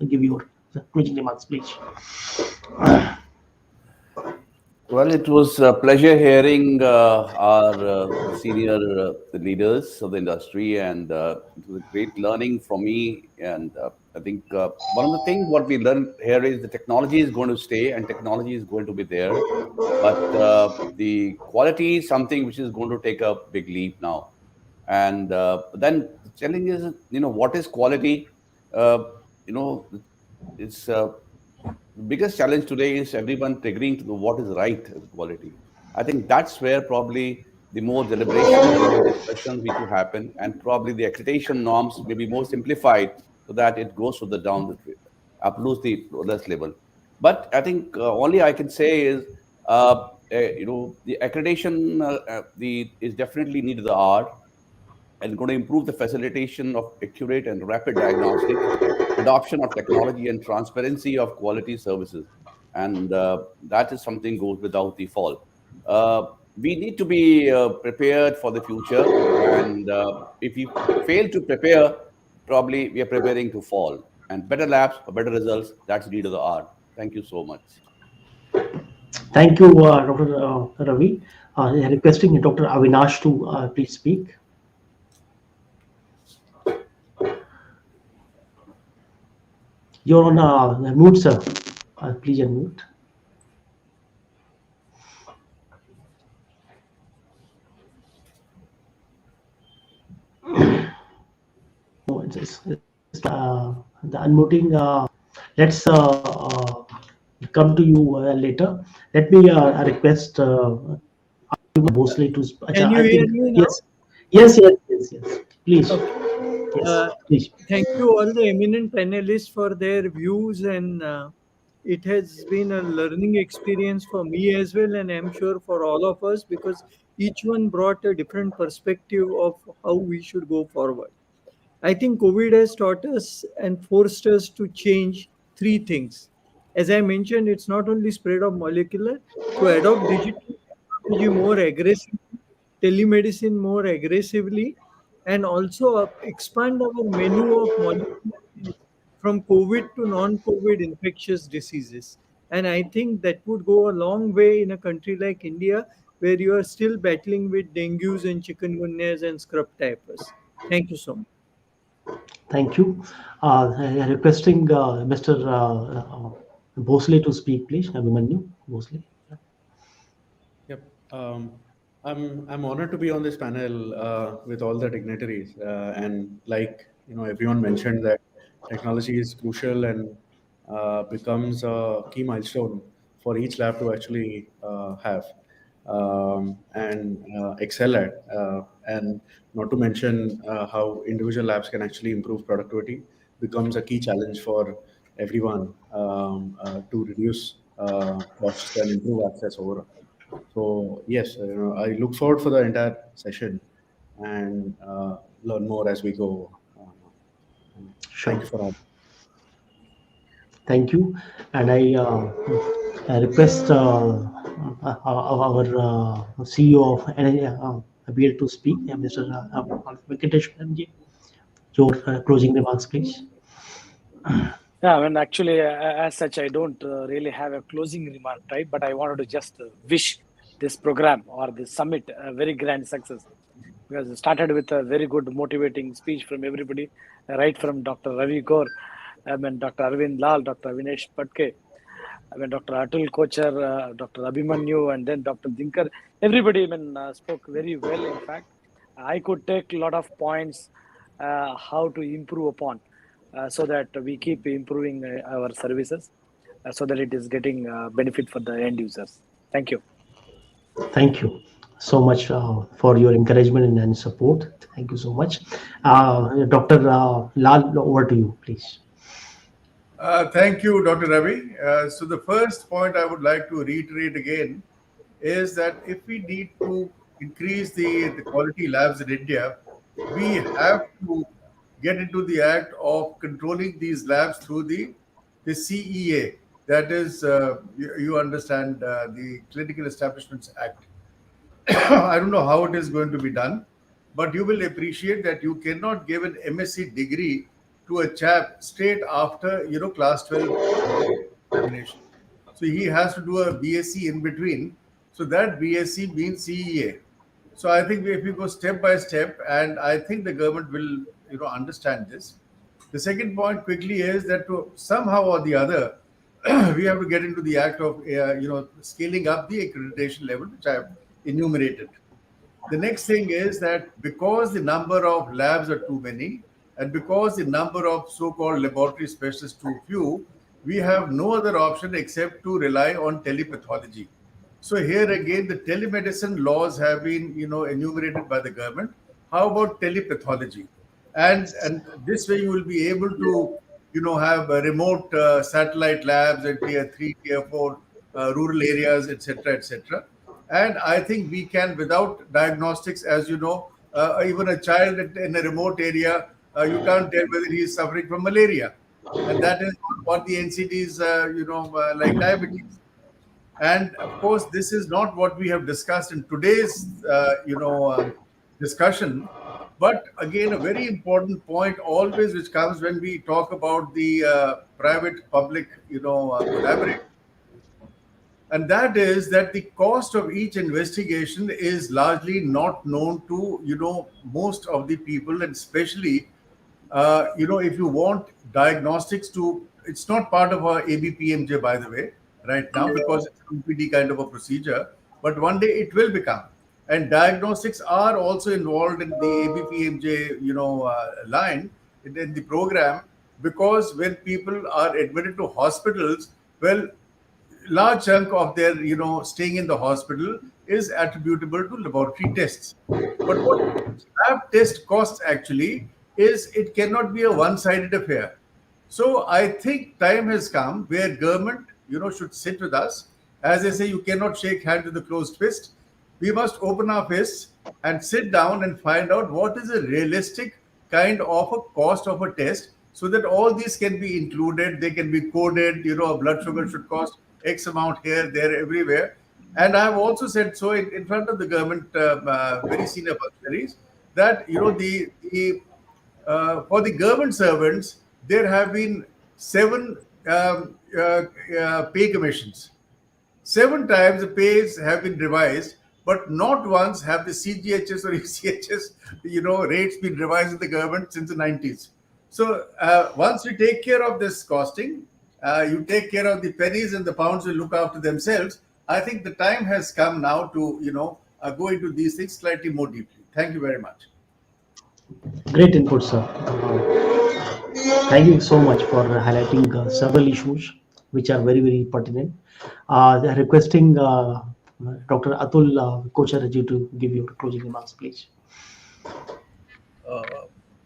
give your closing remarks, please. Well, it was a pleasure hearing our the senior leaders of the industry, and it was a great learning for me. And I think one of the things what we learned here is the technology is going to stay, and technology is going to be there, but the quality is something which is going to take a big leap now. And then the challenge is, what is quality? Uh, you know, it's the biggest challenge today is everyone agreeing to what is right as quality. I think that's where probably the more deliberation, the more discussions need to happen, and probably the accreditation norms may be more simplified so that it goes to the down the uploads the lowest level. But I think only I can say is, the accreditation the is definitely needed the art and going to improve the facilitation of accurate and rapid diagnostics, adoption of technology, and transparency of quality services. And that is something goes without the fall. Uh, we need to be prepared for the future. And if we fail to prepare, probably we are preparing to fall. And better labs for better results, that's the need of the art. Thank you so much. Thank you, Dr. Ravi. Requesting Dr. Avinash to please speak. You're on mute, sir. Please unmute. No, the unmuting. Let's come to you later. Let me request Bhosle to. Can you hear me now? Yes. Please. Okay. Yes, please. Thank you all the eminent panelists for their views, and it has been a learning experience for me as well, and I'm sure for all of us, because each one brought a different perspective of how we should go forward. I think COVID has taught us and forced us to change three things. As I mentioned, it's not only spread of molecular, to adopt digital technology more aggressively, telemedicine more aggressively, and also expand our menu of molecular tests from COVID to non-COVID infectious diseases. And I think that would go a long way in a country like India, where you are still battling with dengues and chikungunyas and scrub typhus. Thank you so much. Thank you. Requesting Mr. Bhosle to speak, please. Abhimanyu Bhosle. Yep. I'm honored to be on this panel with all the dignitaries, and like everyone mentioned that technology is crucial and becomes a key milestone for each lab to actually have and excel at, and not to mention how individual labs can actually improve productivity becomes a key challenge for everyone to reduce costs and improve access overall. So yes, I look forward for the entire session and learn more as we go. Sure. Thank you for having me. Thank you. And I request our CEO of ABL to speak, Mr. Venkatesh. Your closing remarks, please. Yeah, I mean, actually, as such, I don't really have a closing remark type, but I wanted to just wish this program or this summit a very grand success, because it started with a very good motivating speech from everybody, right from Dr. Ravi Kaur, I mean, Dr. Arvind Lal, Dr. Vinesh Patke, I mean, Dr. Atul Kochar, Dr. Abhimanyu, and then Dr. Dinkar. Everybody, I mean, spoke very well. In fact, I could take a lot of points how to improve upon, so that we keep improving our services, so that it is getting benefit for the end users. Thank you. Thank you so much for your encouragement and support. Thank you so much. Dr. Lal, over to you, please. Thank you, Dr. Ravi. So the first point I would like to reiterate again is that if we need to increase the quality labs in India, we have to get into the act of controlling these labs through the CEA. That is, you understand, the Clinical Establishments Act. I don't know how it is going to be done, but you will appreciate that you cannot give an MSc degree to a chap straight after class 12 examination. So he has to do a BSc in between, So that BSc means CEA. So I think if we go step by step, and I think the government will, understand this. The second point quickly is that to somehow or the other, we have to get into the act of, scaling up the accreditation level, which I have enumerated. The next thing is that because the number of labs are too many, and because the number of so-called laboratory specialists too few, we have no other option except to rely on telepathology. So here again, the telemedicine laws have been, enumerated by the government. How about telepathology? And this way you will be able to, have remote satellite labs in tier three, tier four, rural areas, etc., etc. And I think we can, without diagnostics, as you know, even a child in a remote area, you can't tell whether he is suffering from malaria, and that is what the NCDs, like diabetes. And of course, this is not what we have discussed in today's, discussion. But again, a very important point always which comes when we talk about the private-public, collaboration, and that is that the cost of each investigation is largely not known to, most of the people, and especially, if you want diagnostics to, it's not part of our ABPMJ, by the way, right now, because it's an OPD kind of a procedure, but one day it will become. And diagnostics are also involved in the ABPMJ, line in the program, because when people are admitted to hospitals, well, large chunk of their staying in the hospital is attributable to laboratory tests. But what lab test costs actually is, it cannot be a one-sided affair. So I think time has come where government should sit with us. As I say, you cannot shake hands with a closed fist. We must open our fists and sit down and find out what is a realistic kind of a cost of a test, so that all these can be included. They can be coded. A blood sugar should cost X amount here, there, everywhere. And I have also said so in front of the government, very senior functionaries, that for the government servants, there have been 7 pay commissions. 7 times the pays have been revised, but not once have the CGHS or ECHS, rates been revised in the government since the 90s. So once you take care of this costing, you take care of the pennies, and the pounds will look after themselves. I think the time has come now to, go into these things slightly more deeply. Thank you very much. Great input, sir. Thank you so much for highlighting several issues which are very, very pertinent. Requesting Dr. Atul Kocharji to give your closing remarks, please.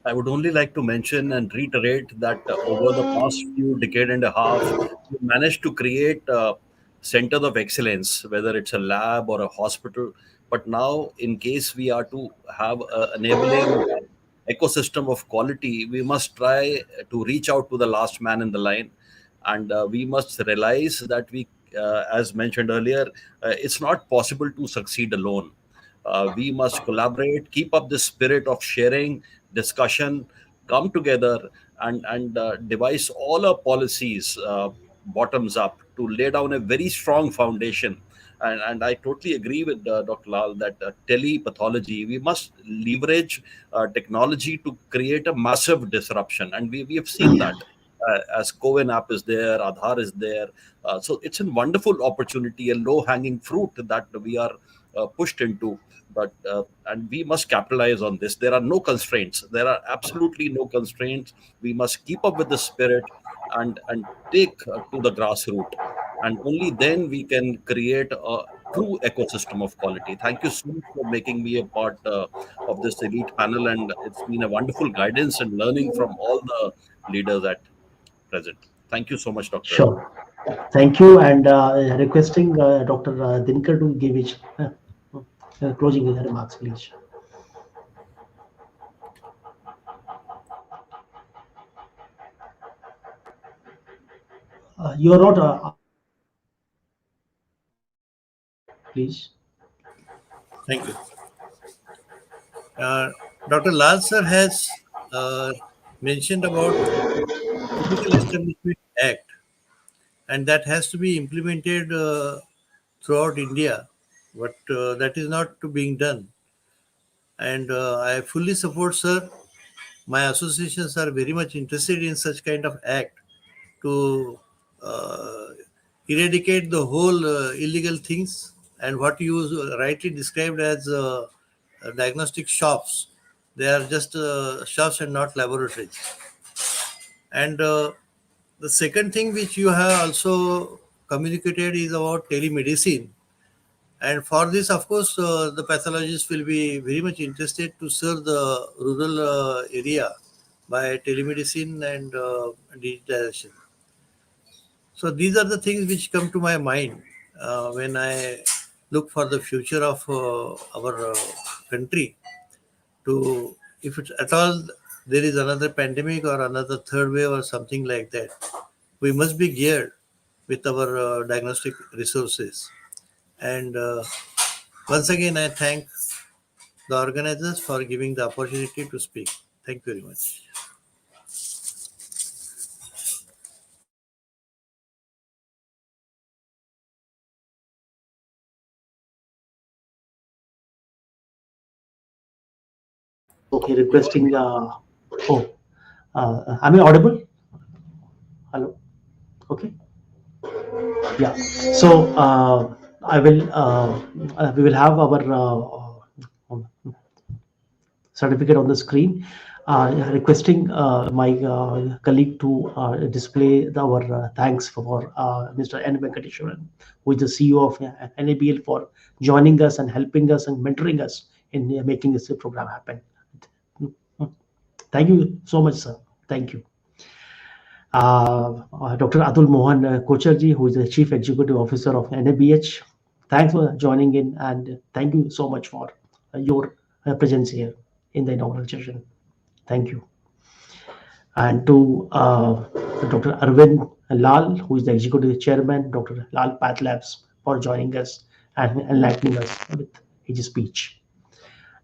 I would only like to mention and reiterate that over the past few decade and a half, we managed to create centers of excellence, whether it's a lab or a hospital. But now, in case we are to have an enabling ecosystem of quality, we must try to reach out to the last man in the line. And we must realize that as mentioned earlier, it's not possible to succeed alone. We must collaborate, keep up the spirit of sharing, discussion, come together and devise all our policies bottoms up to lay down a very strong foundation. And I totally agree with Dr. Lal that telepathology, we must leverage technology to create a massive disruption. And we have seen that. As Coven app is there, Aadhaar is there. So it's a wonderful opportunity, a low-hanging fruit that we are pushed into. But and we must capitalize on this. There are no constraints. There are absolutely no constraints. We must keep up with the spirit and take to the grassroots. And only then we can create a true ecosystem of quality. Thank you so much for making me a part of this elite panel. And it's been a wonderful guidance and learning from all the leaders at present. Thank you so much, Dr. Sure. Thank you. And requesting Dr. Dinkar to give his closing remarks, please. You are not, please. Thank you. Dr. Lal sir has mentioned about Medical Establishment Act, and that has to be implemented throughout India. but that is not being done. And I fully support, sir. My associations are very much interested in such kind of act to uh, eradicate the whole illegal things and what you rightly described as diagnostic shops. They are just shops and not laboratories. And the second thing which you have also communicated is about telemedicine. And for this, of course, the pathologists will be very much interested to serve the rural area by telemedicine and digitization. So these are the things which come to my mind when I look for the future of our country. To if it's at all there is another pandemic or another third wave or something like that, we must be geared with our diagnostic resources. And once again, I thank the organizers for giving the opportunity to speak. Thank you very much. Okay, requesting. Am I audible? Hello. Okay. Yeah. So I will. We will have our certificate on the screen. Requesting my colleague to display our thanks for Mr. N. Venkateshwaran, who is the CEO of NABL, for joining us and helping us and mentoring us in making this program happen. Thank you so much, sir. Thank you. Dr. Atul Mohan Kocharji, who is the Chief Executive Officer of NABH. Thanks for joining in, and thank you so much for your presence here in the inaugural session. Thank you. And to Dr. Arvind Lal, who is the Executive Chairman, Dr. Lal Path Labs, for joining us and enlightening us with his speech.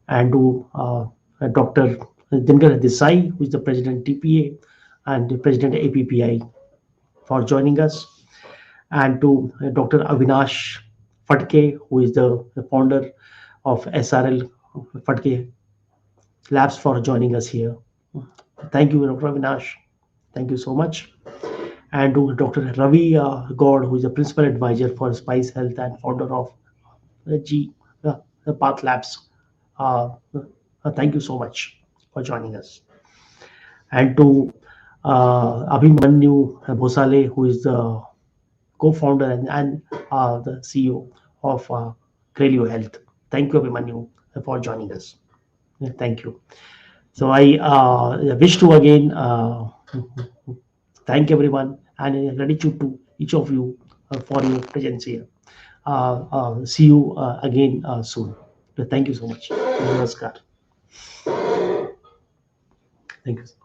And to Dr. Dinkar Desai, who is the President TPA and the President APPI, for joining us. And to Dr. Avinash Fatke, who is the founder of SRL Fatke Labs, for joining us here. Thank you, Dr. Avinash. Thank you so much. And to Dr. Ravi Gaud, who is the Principal Advisor for Spice Health and founder of Path Labs. Thank you so much for joining us. And to Abhimanyu Bhosale, who is the co-founder and the CEO of Crelio Health. Thank you, Abhimanyu, for joining us. Thank you. So I wish to again thank everyone and gratitude to each of you for your presence here. See you again soon. Thank you so much. Namaskar. Thank you.